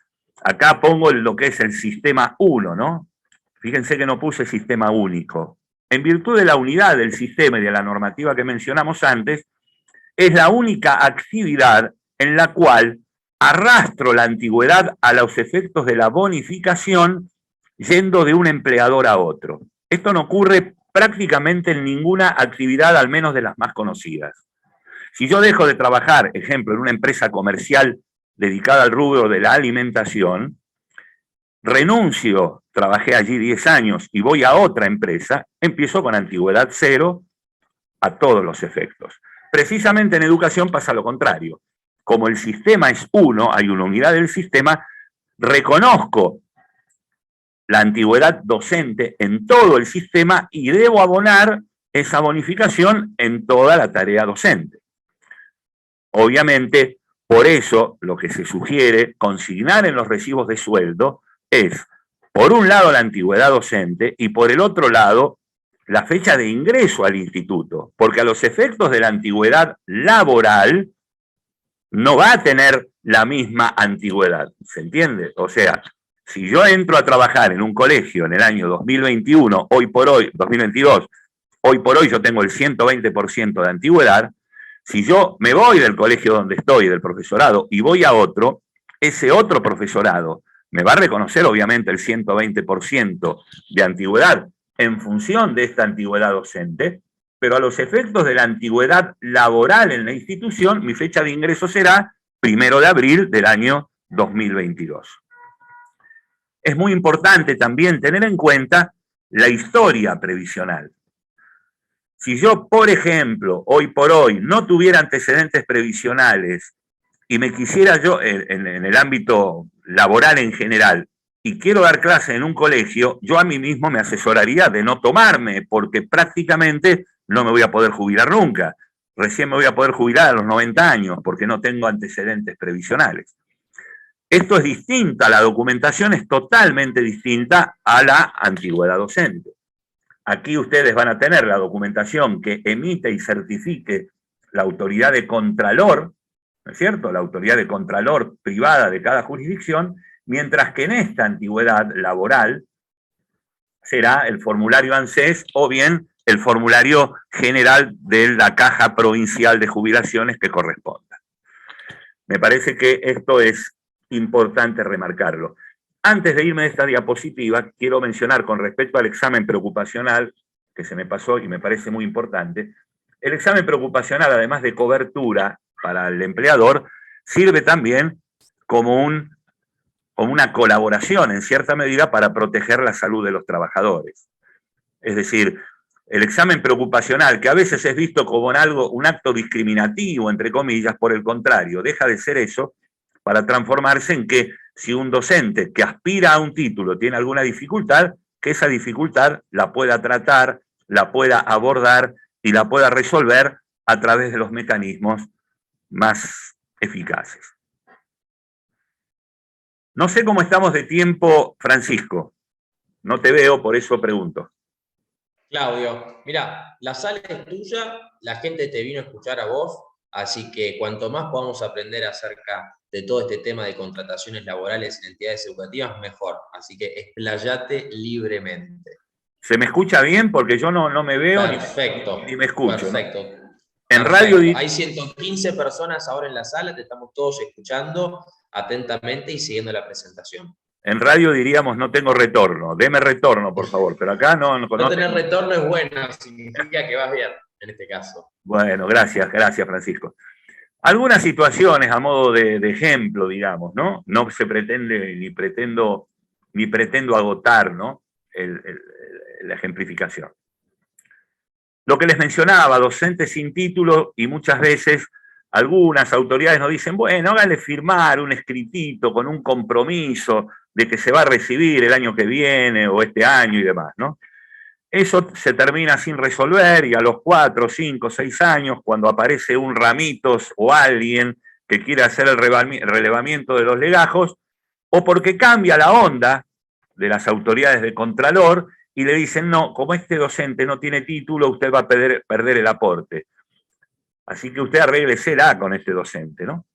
Acá pongo lo que es el sistema 1, ¿no? Fíjense que no puse sistema único. En virtud de la unidad del sistema y de la normativa que mencionamos antes, es la única actividad en la cual arrastro la antigüedad a los efectos de la bonificación yendo de un empleador a otro. Esto no ocurre prácticamente en ninguna actividad, al menos de las más conocidas. Si yo dejo de trabajar, ejemplo, en una empresa comercial dedicada al rubro de la alimentación, renuncio, trabajé allí 10 años y voy a otra empresa, empiezo con antigüedad 0 a todos los efectos. Precisamente en educación pasa lo contrario. Como el sistema es 1, hay una unidad del sistema, reconozco la antigüedad docente en todo el sistema y debo abonar esa bonificación en toda la tarea docente. Obviamente, por eso lo que se sugiere consignar en los recibos de sueldo es, por un lado, la antigüedad docente y por el otro lado, la fecha de ingreso al instituto, porque a los efectos de la antigüedad laboral no va a tener la misma antigüedad, ¿se entiende? O sea, si yo entro a trabajar en un colegio en el año 2021, hoy por hoy, 2022, hoy por hoy yo tengo el 120% de antigüedad. Si yo me voy del colegio donde estoy, del profesorado, y voy a otro, ese otro profesorado me va a reconocer obviamente el 120% de antigüedad en función de esta antigüedad docente, pero a los efectos de la antigüedad laboral en la institución, mi fecha de ingreso será 1 de abril del año 2022. Es muy importante también tener en cuenta la historia previsional. Si yo, por ejemplo, hoy por hoy no tuviera antecedentes previsionales y me quisiera yo, en el ámbito laboral en general, y quiero dar clase en un colegio, yo a mí mismo me asesoraría de no tomarme, porque prácticamente no me voy a poder jubilar nunca. Recién me voy a poder jubilar a los 90 años, porque no tengo antecedentes previsionales. Esto es distinta, la documentación es totalmente distinta a la antigüedad docente. Aquí ustedes van a tener la documentación que emite y certifique la autoridad de contralor, ¿no es cierto? La autoridad de contralor privada de cada jurisdicción, mientras que en esta antigüedad laboral será el formulario ANSES o bien el formulario general de la Caja Provincial de Jubilaciones que corresponda. Me parece que esto es importante remarcarlo. Antes de irme de esta diapositiva, quiero mencionar con respecto al examen preocupacional, que se me pasó y me parece muy importante, el examen preocupacional, además de cobertura para el empleador, sirve también como una colaboración, en cierta medida, para proteger la salud de los trabajadores. Es decir, el examen preocupacional, que a veces es visto como un acto discriminativo, entre comillas, por el contrario, deja de ser eso para transformarse en que si un docente que aspira a un título tiene alguna dificultad, que esa dificultad la pueda tratar, la pueda abordar y la pueda resolver a través de los mecanismos más eficaces. No sé cómo estamos de tiempo, Francisco. No te veo, por eso pregunto. Claudio, mira, la sala es tuya, la gente te vino a escuchar a vos, así que cuanto más podamos aprender acerca de todo este tema de contrataciones laborales en entidades educativas, mejor. Así que explayate libremente. ¿Se me escucha bien? Porque yo no me veo ni me escucho. Perfecto. ¿No? En radio... Hay 115 personas ahora en la sala, te estamos todos escuchando atentamente y siguiendo la presentación. En radio diríamos no tengo retorno, deme retorno, por favor, pero acá no tener retorno es bueno, significa que vas bien, en este caso. Bueno, gracias, Francisco. Algunas situaciones a modo de ejemplo, digamos, ¿no? No se pretende ni pretendo agotar, ¿no? La ejemplificación. Lo que les mencionaba, docentes sin título, y muchas veces algunas autoridades nos dicen, bueno, háganle firmar un escritito con un compromiso de que se va a recibir el año que viene o este año y demás, ¿no? Eso se termina sin resolver y a los 4, 5, 6 años, cuando aparece un Ramitos o alguien que quiere hacer el relevamiento de los legajos, o porque cambia la onda de las autoridades de Contralor y le dicen, no, como este docente no tiene título, usted va a perder el aporte. Así que usted arréglesela con este docente, ¿no?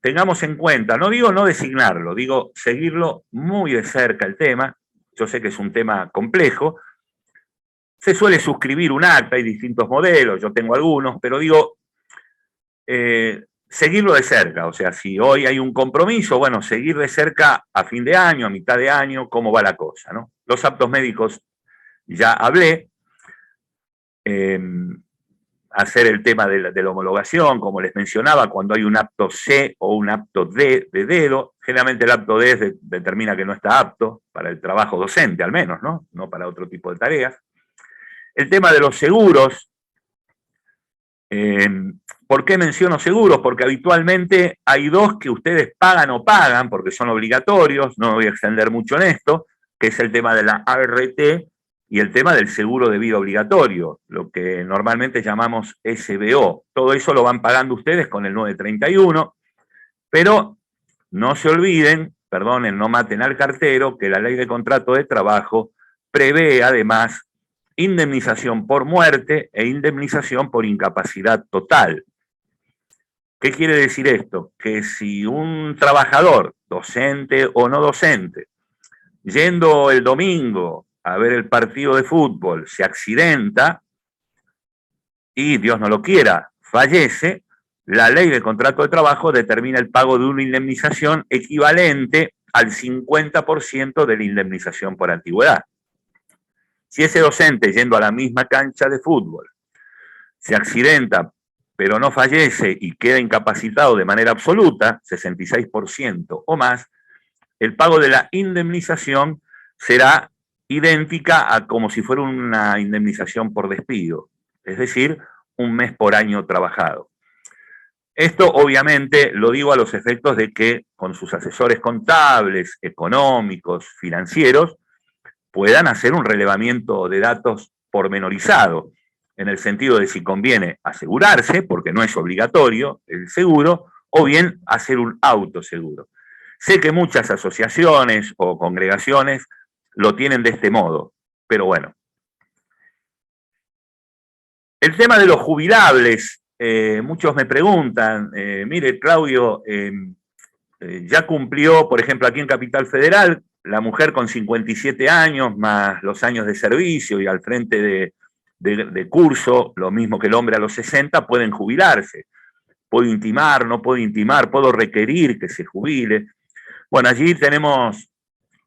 Tengamos en cuenta, no digo no designarlo, digo seguirlo muy de cerca el tema. Yo sé que es un tema complejo. Se suele suscribir un acta, hay distintos modelos, yo tengo algunos, pero digo, seguirlo de cerca. O sea, si hoy hay un compromiso, bueno, seguir de cerca a fin de año, a mitad de año, cómo va la cosa, ¿no? Los aptos médicos ya hablé. Hacer el tema de la homologación, como les mencionaba, cuando hay un apto C o un apto D de dedo, generalmente el apto D determina que no está apto para el trabajo docente, al menos, ¿no? No para otro tipo de tareas. El tema de los seguros. ¿Por qué menciono seguros? Porque habitualmente hay dos que ustedes pagan o pagan, porque son obligatorios, no me voy a extender mucho en esto, que es el tema de la ART y el tema del seguro de vida obligatorio, lo que normalmente llamamos SBO. Todo eso lo van pagando ustedes con el 931, pero no se olviden, perdonen, no maten al cartero, que la ley de contrato de trabajo prevé además indemnización por muerte e indemnización por incapacidad total. ¿Qué quiere decir esto? Que si un trabajador, docente o no docente, yendo el domingo a ver el partido de fútbol, se accidenta y, Dios no lo quiera, fallece, la ley de contrato de trabajo determina el pago de una indemnización equivalente al 50% de la indemnización por antigüedad. Si ese docente, yendo a la misma cancha de fútbol, se accidenta, pero no fallece y queda incapacitado de manera absoluta, 66% o más, el pago de la indemnización será idéntica a como si fuera una indemnización por despido, es decir, un mes por año trabajado. Esto obviamente lo digo a los efectos de que con sus asesores contables, económicos, financieros, puedan hacer un relevamiento de datos pormenorizado, en el sentido de si conviene asegurarse, porque no es obligatorio el seguro, o bien hacer un autoseguro. Sé que muchas asociaciones o congregaciones lo tienen de este modo, pero bueno. El tema de los jubilables, muchos me preguntan, mire Claudio, ya cumplió, por ejemplo, aquí en Capital Federal, la mujer con 57 años, más los años de servicio y al frente de curso, lo mismo que el hombre a los 60, pueden jubilarse. Puedo intimar, no puedo intimar, puedo requerir que se jubile. Bueno, allí tenemos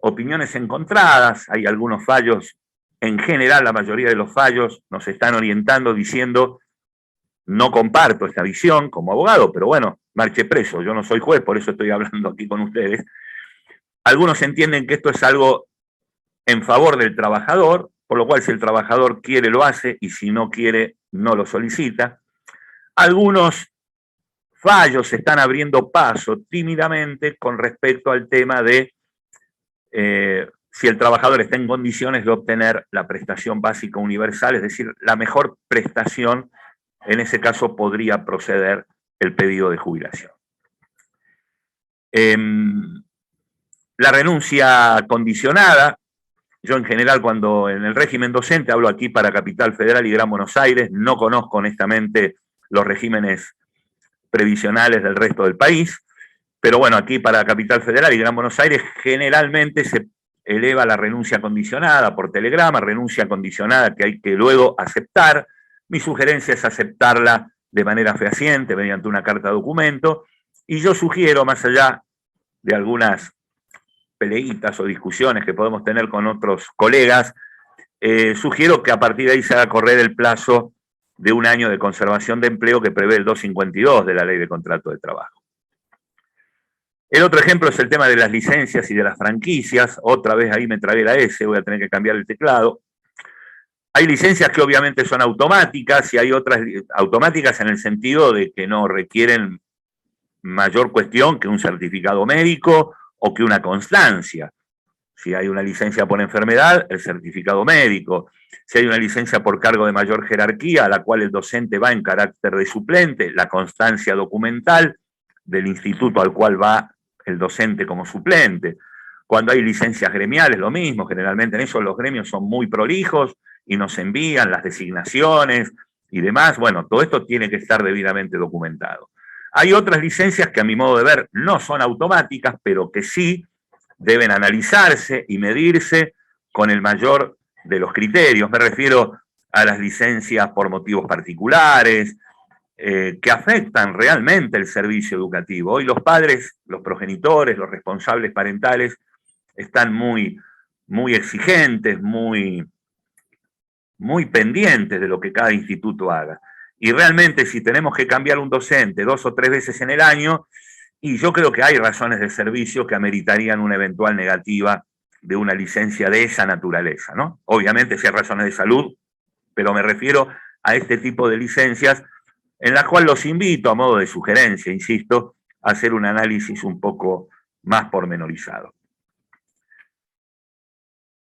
opiniones encontradas, hay algunos fallos, en general la mayoría de los fallos nos están orientando diciendo, no comparto esta visión como abogado, pero bueno, marche preso, yo no soy juez, por eso estoy hablando aquí con ustedes. Algunos entienden que esto es algo en favor del trabajador, por lo cual si el trabajador quiere lo hace y si no quiere no lo solicita. Algunos fallos se están abriendo paso tímidamente con respecto al tema de si el trabajador está en condiciones de obtener la prestación básica universal, es decir, la mejor prestación, en ese caso podría proceder el pedido de jubilación. La renuncia condicionada, yo en general cuando en el régimen docente, hablo aquí para Capital Federal y Gran Buenos Aires, no conozco honestamente los regímenes previsionales del resto del país, pero bueno, aquí para Capital Federal y Gran Buenos Aires generalmente se eleva la renuncia condicionada por telegrama, renuncia condicionada que hay que luego aceptar. Mi sugerencia es aceptarla de manera fehaciente, mediante una carta documento, y yo sugiero, más allá de algunas peleitas o discusiones que podemos tener con otros colegas, sugiero que a partir de ahí se haga correr el plazo de 1 año de conservación de empleo que prevé el 252 de la Ley de Contrato de Trabajo. El otro ejemplo es el tema de las licencias y de las franquicias. Otra vez ahí me tragué la S, voy a tener que cambiar el teclado. Hay licencias que obviamente son automáticas y hay otras automáticas en el sentido de que no requieren mayor cuestión que un certificado médico o que una constancia. Si hay una licencia por enfermedad, el certificado médico. Si hay una licencia por cargo de mayor jerarquía, a la cual el docente va en carácter de suplente, la constancia documental del instituto al cual va el docente como suplente. Cuando hay licencias gremiales, lo mismo. Generalmente en eso los gremios son muy prolijos y nos envían las designaciones y demás. Bueno, todo esto tiene que estar debidamente documentado. Hay otras licencias que a mi modo de ver no son automáticas, pero que sí deben analizarse y medirse con el mayor de los criterios. Me refiero a las licencias por motivos particulares, que afectan realmente el servicio educativo. Hoy los padres, los progenitores, los responsables parentales están muy exigentes, muy pendientes de lo que cada instituto haga. Y realmente si tenemos que cambiar un docente 2 o 3 veces en el año, y yo creo que hay razones de servicio que ameritarían una eventual negativa de una licencia de esa naturaleza, ¿no? Obviamente si hay razones de salud, pero me refiero a este tipo de licencias en las cuales los invito, a modo de sugerencia, insisto, a hacer un análisis un poco más pormenorizado.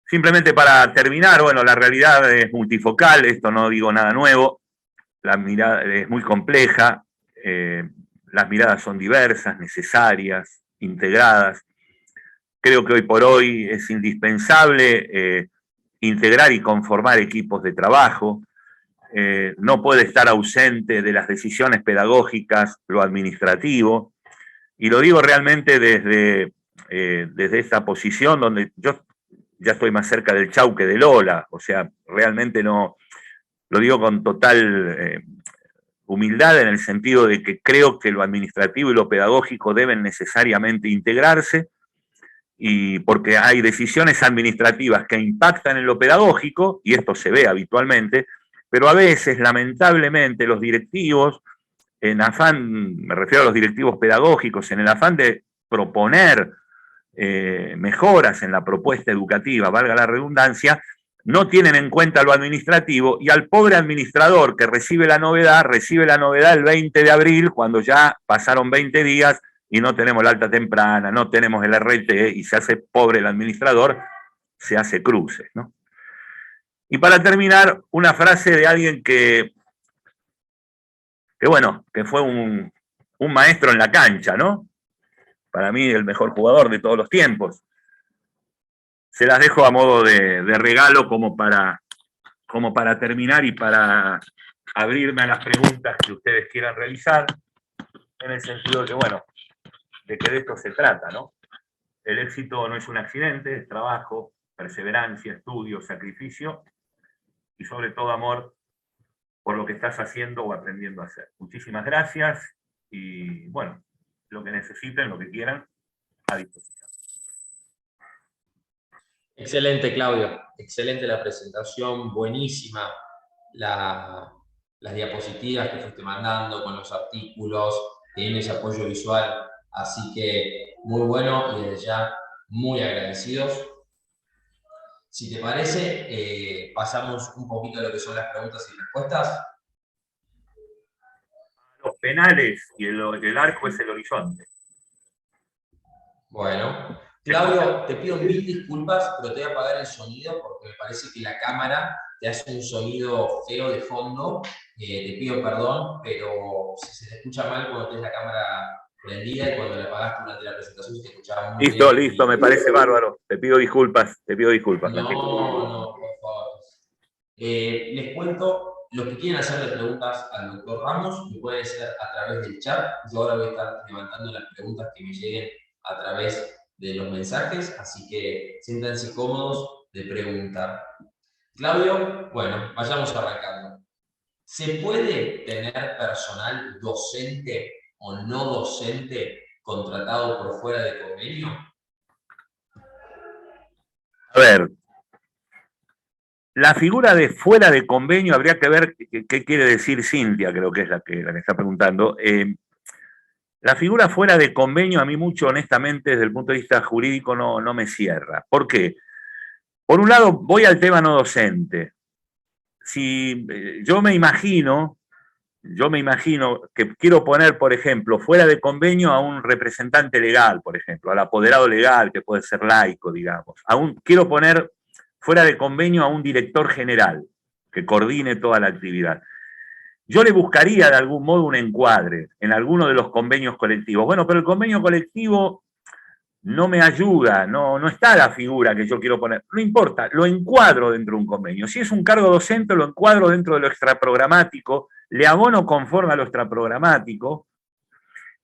Simplemente para terminar, bueno, la realidad es multifocal, esto no digo nada nuevo, la mirada es muy compleja, las miradas son diversas, necesarias, integradas. Creo que hoy por hoy es indispensable integrar y conformar equipos de trabajo. No puede estar ausente de las decisiones pedagógicas lo administrativo. Y lo digo realmente desde esta posición donde yo ya estoy más cerca del chau que del hola. O sea, realmente no, lo digo con total humildad en el sentido de que creo que lo administrativo y lo pedagógico deben necesariamente integrarse, y porque hay decisiones administrativas que impactan en lo pedagógico, y esto se ve habitualmente, pero a veces, lamentablemente, los directivos, en afán, me refiero a los directivos pedagógicos, en el afán de proponer mejoras en la propuesta educativa, valga la redundancia, no tienen en cuenta lo administrativo, y al pobre administrador que recibe la novedad el 20 de abril, cuando ya pasaron 20 días y no tenemos la alta temprana, no tenemos el RT, y se hace pobre el administrador, se hace cruces, ¿no? Y para terminar, una frase de alguien que bueno, que fue un maestro en la cancha, ¿no? Para mí el mejor jugador de todos los tiempos. Se las dejo a modo de regalo como para terminar y para abrirme a las preguntas que ustedes quieran realizar, en el sentido de que, bueno, de que de esto se trata, ¿no? El éxito no es un accidente, es trabajo, perseverancia, estudio, sacrificio y sobre todo amor por lo que estás haciendo o aprendiendo a hacer. Muchísimas gracias y, bueno, lo que necesiten, lo que quieran, a disposición. Excelente, Claudio. Excelente la presentación, buenísima las diapositivas que fuiste mandando con los artículos, tienes apoyo visual, así que muy bueno y desde ya muy agradecidos. Si te parece, pasamos un poquito a lo que son las preguntas y respuestas. Los penales y el arco es el horizonte. Bueno, Claudio, te pido 1000 disculpas, pero te voy a apagar el sonido porque me parece que la cámara te hace un sonido feo de fondo. Te pido perdón, pero si se te escucha mal cuando tienes la cámara prendida y cuando la apagaste durante la presentación se te escuchaba muy bien. Listo, me parece bárbaro. Te pido disculpas. No, por favor. Les cuento, los que quieren hacerle preguntas al doctor Ramos, lo pueden hacer a través del chat. Yo ahora voy a estar levantando las preguntas que me lleguen a través de los mensajes, así que siéntanse cómodos de preguntar. Claudio, bueno, vayamos arrancando. ¿Se puede tener personal docente o no docente contratado por fuera de convenio? A ver, la figura de fuera de convenio, habría que ver qué quiere decir Cintia, creo que es la que está preguntando. La figura fuera de convenio, a mí mucho, honestamente, desde el punto de vista jurídico, no me cierra. ¿Por qué? Por un lado, voy al tema no docente. Si yo me imagino que quiero poner, por ejemplo, fuera de convenio a un representante legal, por ejemplo, al apoderado legal, que puede ser laico, digamos. Quiero poner fuera de convenio a un director general que coordine toda la actividad. Yo le buscaría de algún modo un encuadre en alguno de los convenios colectivos. Bueno, pero el convenio colectivo no me ayuda, no está la figura que yo quiero poner. No importa, lo encuadro dentro de un convenio. Si es un cargo docente, lo encuadro dentro de lo extraprogramático, le abono conforme a lo extraprogramático,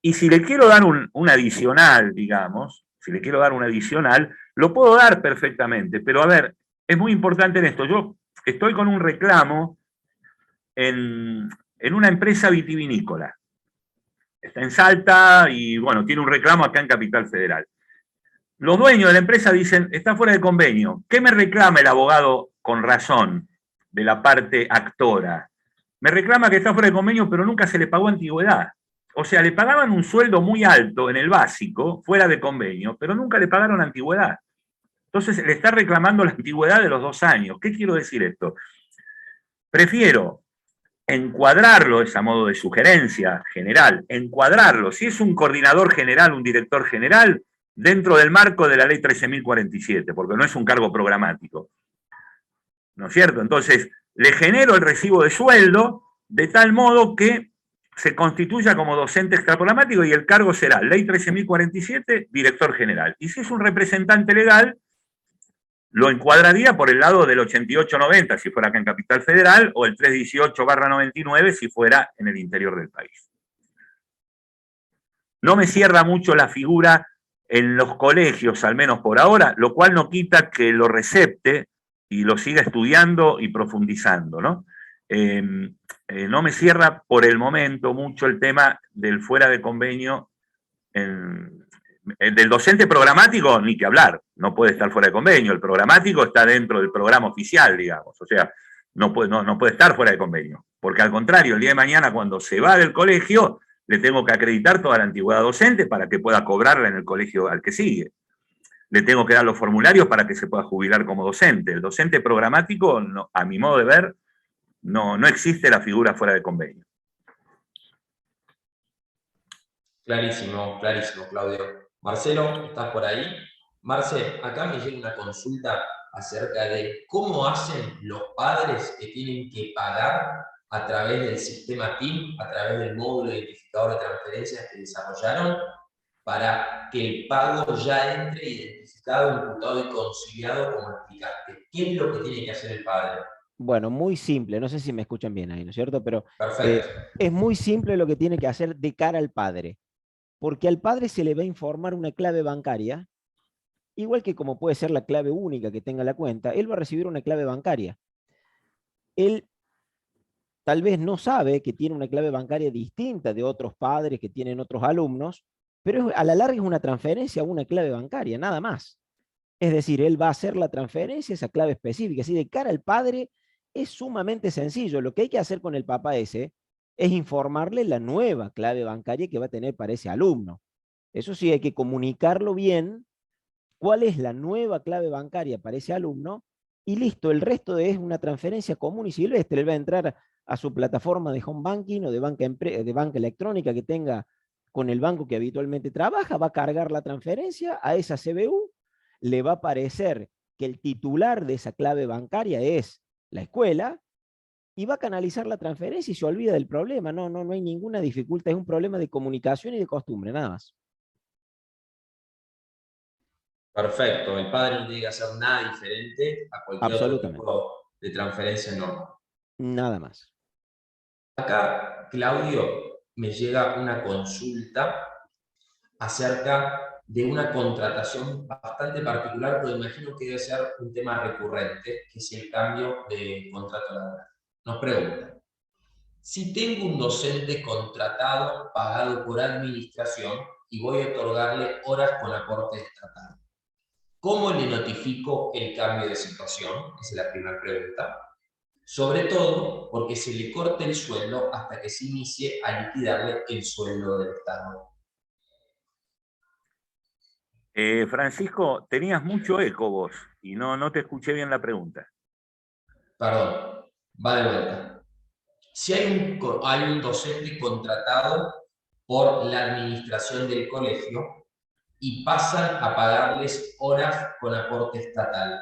y si le quiero dar un adicional, digamos, si le quiero dar un adicional, lo puedo dar perfectamente. Pero a ver, es muy importante en esto. Yo estoy con un reclamo en una empresa vitivinícola. Está en Salta y, bueno, tiene un reclamo acá en Capital Federal. Los dueños de la empresa dicen, está fuera de convenio. ¿Qué me reclama el abogado con razón de la parte actora? Me reclama que está fuera de convenio, pero nunca se le pagó antigüedad. O sea, le pagaban un sueldo muy alto en el básico, fuera de convenio, pero nunca le pagaron antigüedad. Entonces le está reclamando la antigüedad de los 2 años. ¿Qué quiero decir esto? Prefiero encuadrarlo, es a modo de sugerencia general, encuadrarlo, si es un coordinador general, un director general, dentro del marco de la ley 13.047, porque no es un cargo programático. ¿No es cierto? Entonces, le genero el recibo de sueldo de tal modo que se constituya como docente extraprogramático y el cargo será ley 13.047, director general. Y si es un representante legal, lo encuadraría por el lado del 88-90 si fuera acá en Capital Federal, o el 318-99 si fuera en el interior del país. No me cierra mucho la figura en los colegios, al menos por ahora, lo cual no quita que lo recepte y lo siga estudiando y profundizando, ¿no? No me cierra por el momento mucho el tema del fuera de convenio del docente programático, ni que hablar, no puede estar fuera de convenio. El programático está dentro del programa oficial, digamos, o sea, no puede estar fuera de convenio. Porque al contrario, el día de mañana, cuando se va del colegio, le tengo que acreditar toda la antigüedad docente para que pueda cobrarla en el colegio al que sigue. Le tengo que dar los formularios para que se pueda jubilar como docente. El docente programático, no, a mi modo de ver, no existe la figura fuera de convenio. Clarísimo, clarísimo, Claudio. Marcelo, ¿estás por ahí? Marce, acá me llega una consulta acerca de cómo hacen los padres que tienen que pagar a través del sistema TIM, a través del módulo identificador de transferencias que desarrollaron, para que el pago ya entre identificado, imputado y conciliado como explicaste. ¿Qué es lo que tiene que hacer el padre? Bueno, muy simple, no sé si me escuchan bien ahí, ¿no es cierto? Pero Perfecto. es muy simple lo que tiene que hacer de cara al padre, porque al padre se le va a informar una clave bancaria, igual que como puede ser la clave única que tenga la cuenta, él va a recibir una clave bancaria. Él tal vez no sabe que tiene una clave bancaria distinta de otros padres que tienen otros alumnos, pero a la larga es una transferencia a una clave bancaria, nada más. Es decir, él va a hacer la transferencia, esa clave específica. Así de cara al padre es sumamente sencillo. Lo que hay que hacer con el papá ese es informarle la nueva clave bancaria que va a tener para ese alumno. Eso sí, hay que comunicarlo bien, cuál es la nueva clave bancaria para ese alumno, y listo, el resto es una transferencia común y silvestre. Él va a entrar a su plataforma de home banking o de banca electrónica que tenga con el banco que habitualmente trabaja, va a cargar la transferencia a esa CBU, le va a aparecer que el titular de esa clave bancaria es la escuela, y va a canalizar la transferencia y se olvida del problema. No hay ninguna dificultad, es un problema de comunicación y de costumbre, nada más. Perfecto, el padre no tiene que hacer nada diferente a cualquier otro Absolutamente, tipo de transferencia normal. nada más. Acá, Claudio, me llega una consulta acerca de una contratación bastante particular, pero imagino que debe ser un tema recurrente, que es el cambio de contrato laboral. Nos preguntan, si tengo un docente contratado, pagado por administración, y voy a otorgarle horas con aporte estatal, ¿cómo le notifico el cambio de situación? Esa es la primera pregunta. Sobre todo porque se le corte el sueldo hasta que se inicie a liquidarle el sueldo del Estado. Francisco, tenías mucho eco vos y no te escuché bien la pregunta. Perdón, va de vuelta. Si hay un docente contratado por la administración del colegio y pasan a pagarles horas con aporte estatal,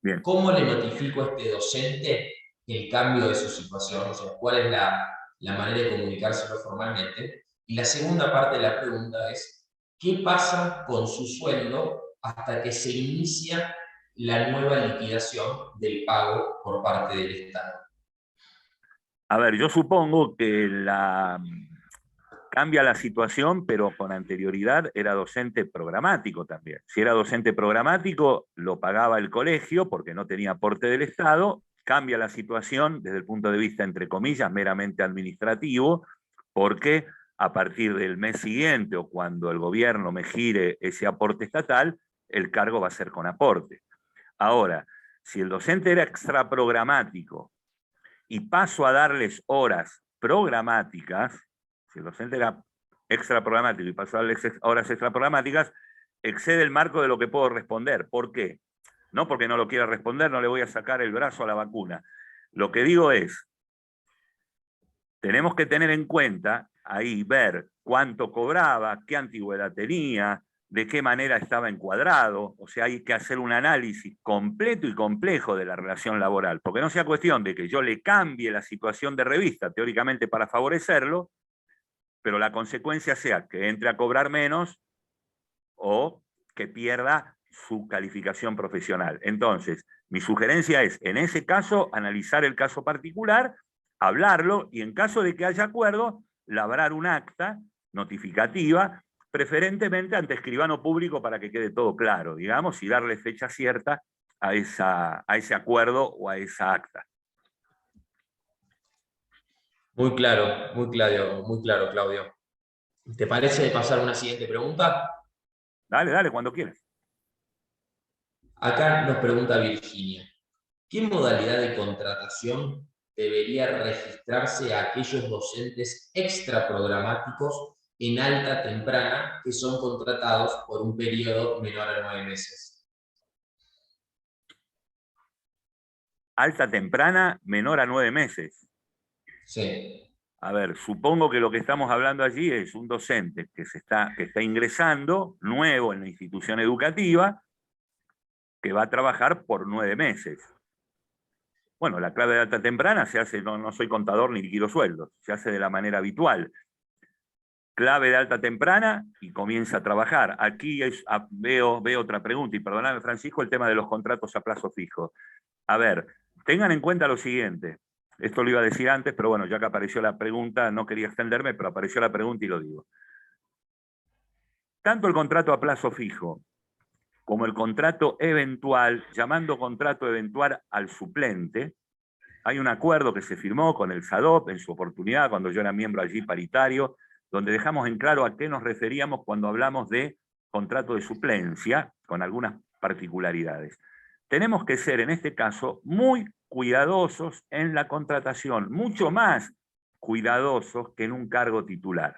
Bien. ¿cómo le notifico a este docente el cambio de su situación? O sea, ¿cuál es la manera de comunicárselo formalmente? Y la segunda parte de la pregunta es, ¿qué pasa con su sueldo hasta que se inicia la nueva liquidación del pago por parte del Estado? A ver, yo supongo que cambia la situación, pero con anterioridad era docente programático también. Si era docente programático, lo pagaba el colegio porque no tenía aporte del Estado. Cambia la situación desde el punto de vista, entre comillas, meramente administrativo, porque a partir del mes siguiente o cuando el gobierno me gire ese aporte estatal, el cargo va a ser con aporte. Ahora, si el docente era extraprogramático y paso a darles horas programáticas, si el docente era extraprogramático y paso a darles horas extraprogramáticas, excede el marco de lo que puedo responder. ¿Por qué? No porque no lo quiera responder, no le voy a sacar el brazo a la vacuna. Lo que digo es, tenemos que tener en cuenta, ahí ver cuánto cobraba, qué antigüedad tenía, de qué manera estaba encuadrado, o sea, hay que hacer un análisis completo y complejo de la relación laboral, porque no sea cuestión de que yo le cambie la situación de revista, teóricamente para favorecerlo, pero la consecuencia sea que entre a cobrar menos o que pierda su calificación profesional. Entonces, mi sugerencia es, en ese caso, analizar el caso particular, hablarlo y en caso de que haya acuerdo, labrar un acta notificativa, preferentemente ante escribano público para que quede todo claro, digamos, y darle fecha cierta a ese acuerdo o a esa acta. Muy claro, Claudio. ¿Te parece pasar a una siguiente pregunta? Dale, cuando quieras. Acá nos pregunta Virginia, ¿qué modalidad de contratación debería registrarse a aquellos docentes extraprogramáticos en alta temprana que son contratados por un periodo menor a 9 meses? Alta temprana, menor a 9 meses. Sí. A ver, supongo que lo que estamos hablando allí es un docente que está ingresando, nuevo en la institución educativa, que va a trabajar por 9 meses. Bueno, la clave de alta temprana se hace, no soy contador ni liquido sueldos, se hace de la manera habitual. Clave de alta temprana y comienza a trabajar. Aquí veo otra pregunta, y perdóname, Francisco, el tema de los contratos a plazo fijo. A ver, tengan en cuenta lo siguiente. Esto lo iba a decir antes, pero bueno, ya que apareció la pregunta, no quería extenderme, pero apareció la pregunta y lo digo. Tanto el contrato a plazo fijo como el contrato eventual, llamando contrato eventual al suplente, hay un acuerdo que se firmó con el SADOP en su oportunidad, cuando yo era miembro allí paritario, donde dejamos en claro a qué nos referíamos cuando hablamos de contrato de suplencia, con algunas particularidades. Tenemos que ser, en este caso, muy cuidadosos en la contratación, mucho más cuidadosos que en un cargo titular.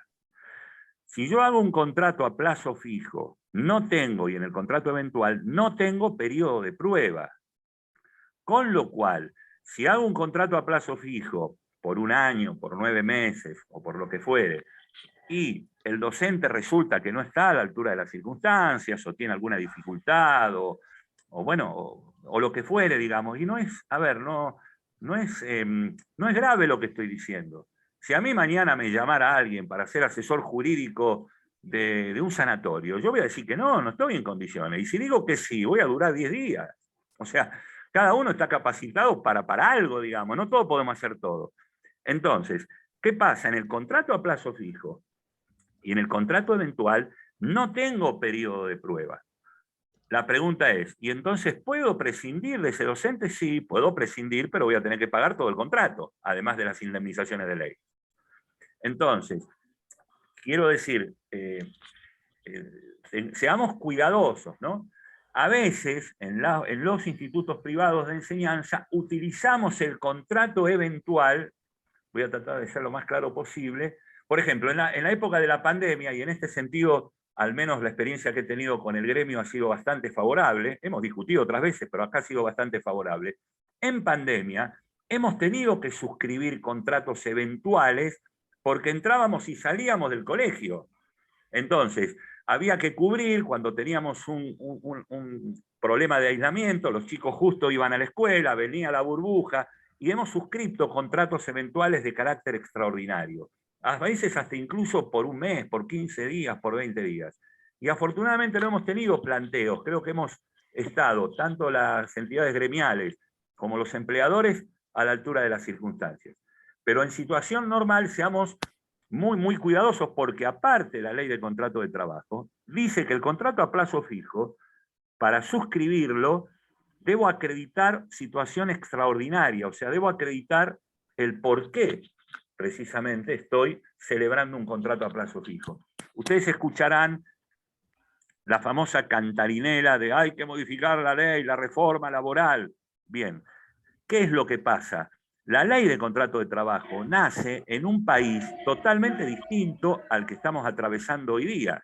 Si yo hago un contrato a plazo fijo, no tengo, y en el contrato eventual, no tengo periodo de prueba. Con lo cual, si hago un contrato a plazo fijo por un año, por 9 meses o por lo que fuere, y el docente resulta que no está a la altura de las circunstancias o tiene alguna dificultad o lo que fuere, digamos, y no es, a ver, no es grave lo que estoy diciendo. Si a mí mañana me llamara alguien para ser asesor jurídico de un sanatorio, yo voy a decir que no estoy en condiciones. Y si digo que sí, voy a durar 10 días. O sea, cada uno está capacitado para algo, digamos, no todos podemos hacer todo. Entonces, ¿qué pasa? En el contrato a plazo fijo y en el contrato eventual no tengo periodo de prueba. La pregunta es, ¿y entonces puedo prescindir de ese docente? Sí, puedo prescindir, pero voy a tener que pagar todo el contrato, además de las indemnizaciones de ley. Entonces, quiero decir, seamos cuidadosos, ¿no? A veces, en los institutos privados de enseñanza, utilizamos el contrato eventual, voy a tratar de ser lo más claro posible. Por ejemplo, en la época de la pandemia, y en este sentido, al menos la experiencia que he tenido con el gremio ha sido bastante favorable, hemos discutido otras veces, pero acá ha sido bastante favorable. En pandemia, hemos tenido que suscribir contratos eventuales porque entrábamos y salíamos del colegio. Entonces, había que cubrir cuando teníamos un problema de aislamiento, los chicos justo iban a la escuela, venía la burbuja, y hemos suscrito contratos eventuales de carácter extraordinario. A veces hasta incluso por un mes, por 15 días, por 20 días. Y afortunadamente no hemos tenido planteos. Creo que hemos estado, tanto las entidades gremiales como los empleadores, a la altura de las circunstancias. Pero en situación normal seamos muy cuidadosos, porque aparte la ley de contrato de trabajo dice que el contrato a plazo fijo, para suscribirlo, debo acreditar situación extraordinaria, o sea, debo acreditar el por qué precisamente estoy celebrando un contrato a plazo fijo. Ustedes escucharán la famosa cantarinela de hay que modificar la ley, la reforma laboral. Bien, ¿qué es lo que pasa? La ley de contrato de trabajo nace en un país totalmente distinto al que estamos atravesando hoy día.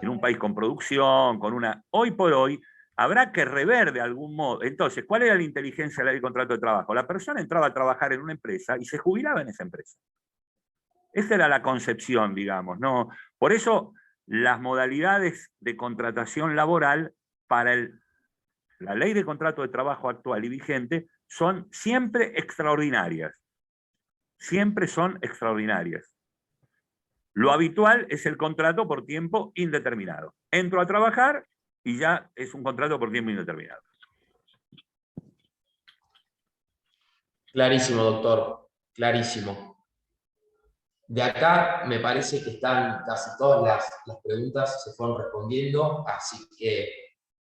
En un país con producción, con una... Hoy por hoy, habrá que rever de algún modo. Entonces, ¿cuál era la inteligencia de la ley de contrato de trabajo? La persona entraba a trabajar en una empresa y se jubilaba en esa empresa. Esa era la concepción, digamos, ¿no? Por eso, las modalidades de contratación laboral para la ley de contrato de trabajo actual y vigente son siempre extraordinarias. Siempre son extraordinarias. Lo habitual es el contrato por tiempo indeterminado. Entro a trabajar y ya es un contrato por tiempo indeterminado. Clarísimo, doctor, clarísimo. De acá me parece que están casi todas las preguntas se fueron respondiendo, así que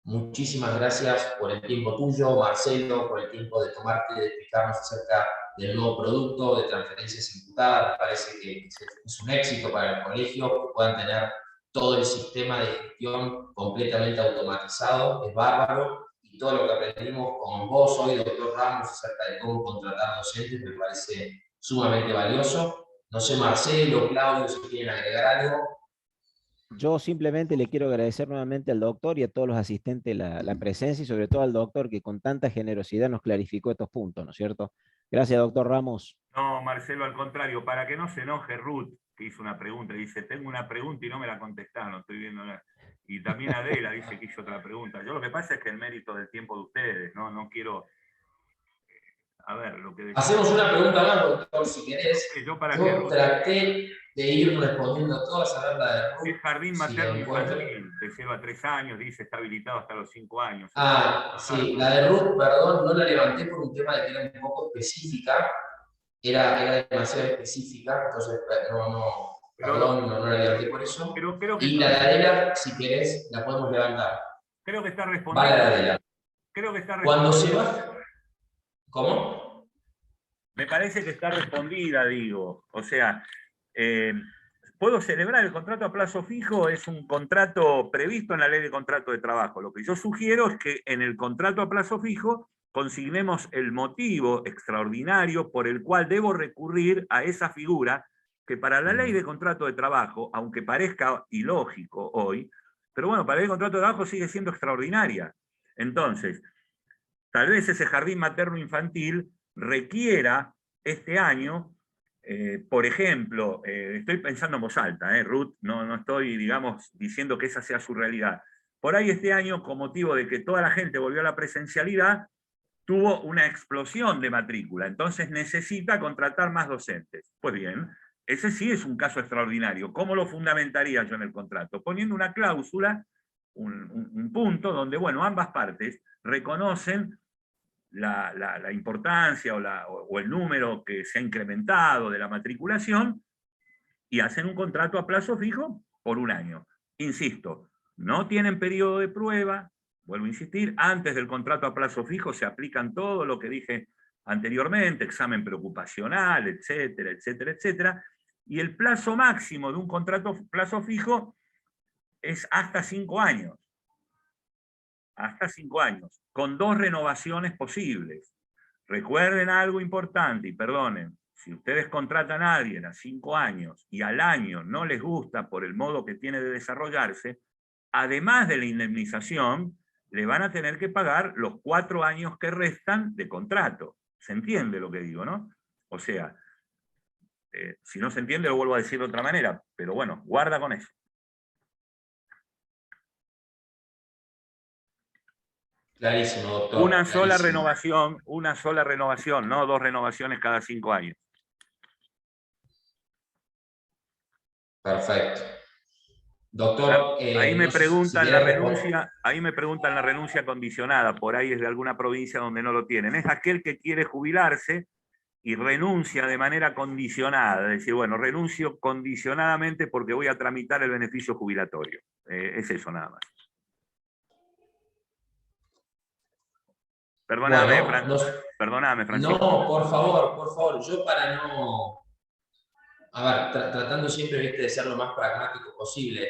muchísimas gracias por el tiempo tuyo, Marcelo, por el tiempo de tomarte de explicarnos acerca del nuevo producto de transferencias imputadas. Me parece que es un éxito para el colegio que puedan tener todo el sistema de gestión completamente automatizado, es bárbaro, y todo lo que aprendimos con vos hoy, doctor Ramos, acerca de cómo contratar docentes, me parece sumamente valioso. No sé, Marcelo, Claudio, si quieren agregar algo. Yo simplemente le quiero agradecer nuevamente al doctor y a todos los asistentes la presencia, y sobre todo al doctor que con tanta generosidad nos clarificó estos puntos, ¿no es cierto? Gracias, doctor Ramos. No, Marcelo, al contrario, para que no se enoje Ruth, que hizo una pregunta, dice, tengo una pregunta y no me la contestaron, estoy viendo. Y también Adela dice que hizo otra pregunta. Yo lo que pasa es que el mérito del tiempo de ustedes, no quiero... A ver, lo que... Hacemos una pregunta más, doctor, si querés. Yo traté de ir respondiendo a todas, a ver la de Ruth. Es jardín materno infantil, te lleva 3 años, dice, está habilitado hasta los 5 años. Sí, la de Ruth, perdón, no la levanté por un tema de que era un poco específica, era demasiado específica, entonces no la levanté por eso. Creo que y la de Adela, si querés, la podemos levantar. Creo que está respondida. Vale, la de Adela. Creo que está respondida. Cuando se va... ¿Cómo? Me parece que está respondida, digo. O sea, puedo celebrar el contrato a plazo fijo, es un contrato previsto en la ley de contrato de trabajo. Lo que yo sugiero es que en el contrato a plazo fijo consignemos el motivo extraordinario por el cual debo recurrir a esa figura que para la ley de contrato de trabajo, aunque parezca ilógico hoy, pero bueno, para la ley de contrato de trabajo sigue siendo extraordinaria. Entonces, tal vez ese jardín materno infantil requiera este año, por ejemplo, estoy pensando en voz alta, Ruth, no estoy, digamos, diciendo que esa sea su realidad. Por ahí este año, con motivo de que toda la gente volvió a la presencialidad, tuvo una explosión de matrícula, entonces necesita contratar más docentes. Pues bien, ese sí es un caso extraordinario. ¿Cómo lo fundamentaría yo en el contrato? Poniendo una cláusula, un punto donde, bueno, ambas partes reconocen la importancia o el número que se ha incrementado de la matriculación y hacen un contrato a plazo fijo por 1 año. Insisto, no tienen periodo de prueba, vuelvo a insistir, antes del contrato a plazo fijo se aplican todo lo que dije anteriormente, examen preocupacional, etcétera, etcétera, etcétera, y el plazo máximo de un contrato a plazo fijo es hasta 5 años. hasta 5 años, con 2 renovaciones posibles. Recuerden algo importante y perdonen, si ustedes contratan a alguien a 5 años y al año no les gusta por el modo que tiene de desarrollarse, además de la indemnización, le van a tener que pagar los 4 años que restan de contrato. ¿Se entiende lo que digo, no? O sea, si no se entiende lo vuelvo a decir de otra manera, pero bueno, guarda con eso. Clarísimo, doctor. Una sola Clarísimo. renovación, no 2 renovaciones cada 5 años. Perfecto. Doctor, ahí me no sé si preguntan quiere la responder. renuncia, ahí me preguntan la renuncia condicionada, por ahí es de alguna provincia donde no lo tienen. Es aquel que quiere jubilarse y renuncia de manera condicionada, es decir, bueno, renuncio condicionadamente porque voy a tramitar el beneficio jubilatorio. Es eso nada más. Perdóname, Bueno, perdóname, Francisco. no, por favor, yo para no... A ver, tratando siempre, viste, de ser lo más pragmático posible.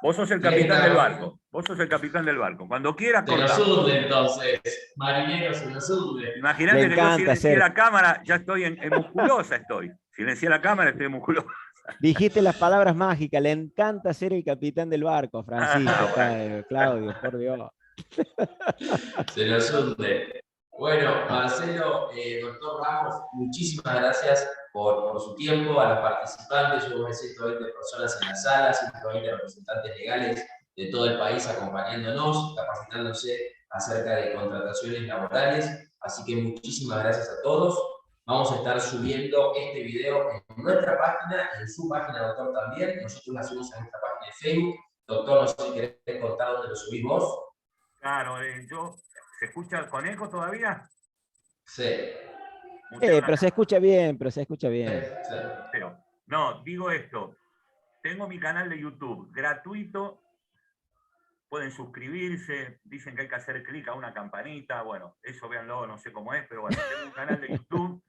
Vos sos el capitán del barco. Vos sos el capitán del barco. Cuando quieras, se nos cortamos. hunde entonces, marinero, se nos hunde. Imagínate que yo silencié la cámara, ya estoy en musculosa estoy. Silencié la cámara, estoy en musculosa. Dijiste las palabras mágicas, le encanta ser el capitán del barco, Francisco, Bueno. Claudio, por Dios. Se nos hunde. Bueno, Marcelo, doctor Ramos, muchísimas gracias por su tiempo, a los participantes, hubo 120 personas en la sala, 120 representantes legales de todo el país acompañándonos, capacitándose acerca de contrataciones laborales, así que muchísimas gracias a todos. Vamos a estar subiendo este video en nuestra página, en su página, doctor, también. Nosotros la subimos en nuestra página de Facebook. Doctor, no sé si querés contar dónde lo subís vos. Claro, ¿se escucha con eco todavía? Sí. Pero se escucha bien, Sí. Pero, no, digo esto. Tengo mi canal de YouTube gratuito. Pueden suscribirse, dicen que hay que hacer clic a una campanita. Bueno, eso véanlo, no sé cómo es, pero bueno, tengo un canal de YouTube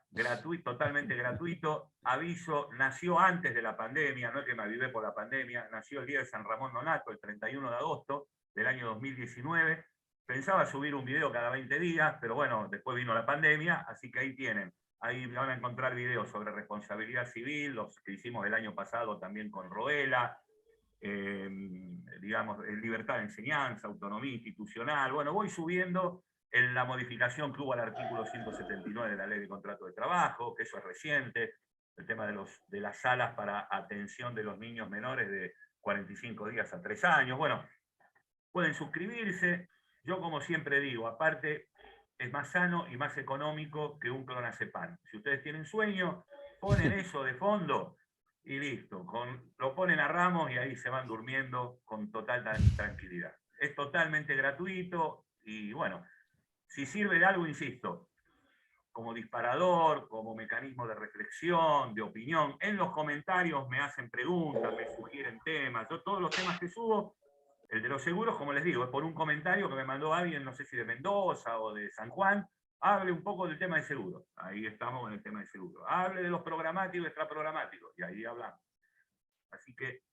gratuito, totalmente gratuito. Aviso, nació antes de la pandemia, no es que me avivé por la pandemia, nació el día de San Ramón Nonato, el 31 de agosto del año 2019. Pensaba subir un video cada 20 días, pero bueno, después vino la pandemia, así que ahí tienen. Ahí van a encontrar videos sobre responsabilidad civil, los que hicimos el año pasado también con Roela, digamos, libertad de enseñanza, autonomía institucional. Bueno, voy subiendo en la modificación que hubo al artículo 179 de la Ley de Contrato de Trabajo, que eso es reciente, el tema de las salas para atención de los niños menores de 45 días a 3 años. Bueno, pueden suscribirse. Yo, como siempre digo, aparte, es más sano y más económico que un clonazepam. Si ustedes tienen sueño, ponen eso de fondo y listo. Lo ponen a ramos y ahí se van durmiendo con total tranquilidad. Es totalmente gratuito y bueno, si sirve de algo, insisto, como disparador, como mecanismo de reflexión, de opinión, en los comentarios me hacen preguntas, me sugieren temas. Yo todos los temas que subo, el de los seguros, como les digo, es por un comentario que me mandó alguien, no sé si de Mendoza o de San Juan, hable un poco del tema de seguro. Ahí estamos en el tema de seguro. Hable de los programáticos y extraprogramáticos, y ahí hablamos. Así que,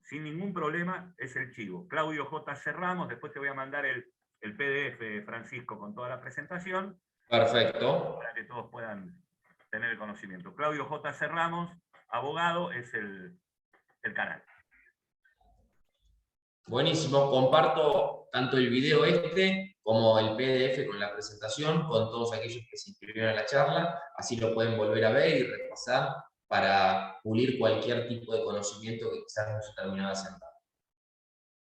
sin ningún problema, es el chivo. Claudio J. Ramos, después te voy a mandar el PDF, Francisco, con toda la presentación. Perfecto. Para que todos puedan tener el conocimiento. Claudio J. Ramos, abogado, es el canal. Buenísimo, comparto tanto el video como el PDF con la presentación con todos aquellos que se inscribieron a la charla, así lo pueden volver a ver y repasar para pulir cualquier tipo de conocimiento que quizás no se terminaba de sentar.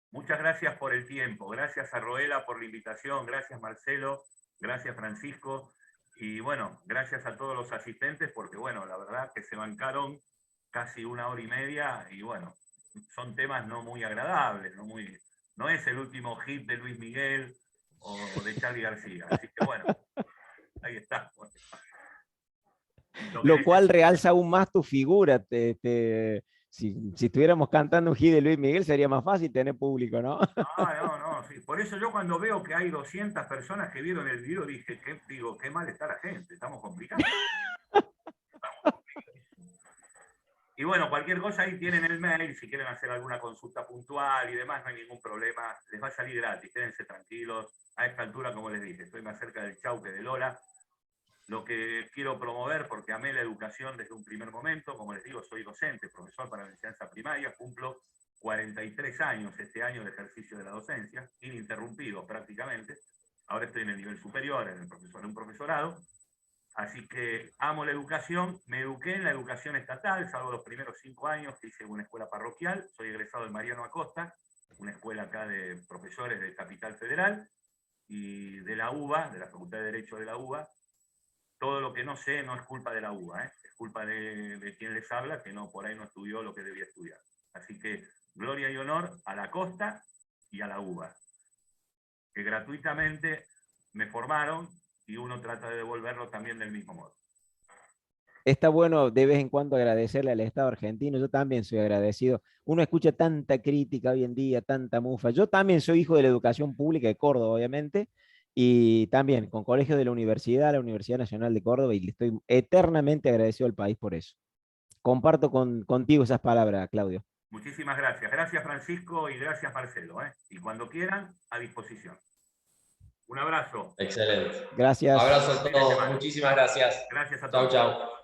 Muchas gracias por el tiempo, gracias a Roela por la invitación, gracias Marcelo, gracias Francisco, y bueno, gracias a todos los asistentes, porque bueno, la verdad que se bancaron casi 1 hora y media, y bueno, son temas no muy agradables, no es el último hit de Luis Miguel o de Charly García. Así que bueno, ahí está. Lo cual realza aún más tu figura. Si estuviéramos cantando un hit de Luis Miguel sería más fácil tener público, ¿no? No, sí. Por eso yo cuando veo que hay 200 personas que vieron el video, qué mal está la gente, estamos complicados. Y bueno, cualquier cosa ahí tienen el mail, si quieren hacer alguna consulta puntual y demás, no hay ningún problema, les va a salir gratis, quédense tranquilos. A esta altura, como les dije, estoy más cerca del chau que del hola. Lo que quiero promover, porque amé la educación desde un primer momento, como les digo, soy docente, profesor para la enseñanza primaria, cumplo 43 años este año de ejercicio de la docencia, ininterrumpido prácticamente. Ahora estoy en el nivel superior, en un profesorado. Así que amo la educación, me eduqué en la educación estatal, salvo los primeros 5 años que hice una escuela parroquial, soy egresado de Mariano Acosta, una escuela acá de profesores de Capital Federal, y de la UBA, de la Facultad de Derecho de la UBA. Todo lo que no sé no es culpa de la UBA, es culpa de quien les habla, que no, por ahí no estudió lo que debía estudiar. Así que gloria y honor a la Costa y a la UBA, que gratuitamente me formaron, y uno trata de devolverlo también del mismo modo. Está bueno de vez en cuando agradecerle al Estado argentino. Yo también soy agradecido. Uno escucha tanta crítica hoy en día, tanta mufa. Yo también soy hijo de la educación pública de Córdoba, obviamente, y también con colegio de la Universidad Nacional de Córdoba, y le estoy eternamente agradecido al país por eso. Comparto contigo esas palabras, Claudio. Muchísimas gracias. Gracias, Francisco, y gracias, Marcelo. Y cuando quieran, a disposición. Un abrazo. Excelente. Gracias. Abrazo a todos. Muchísimas gracias. Gracias a Chau, todos. chau.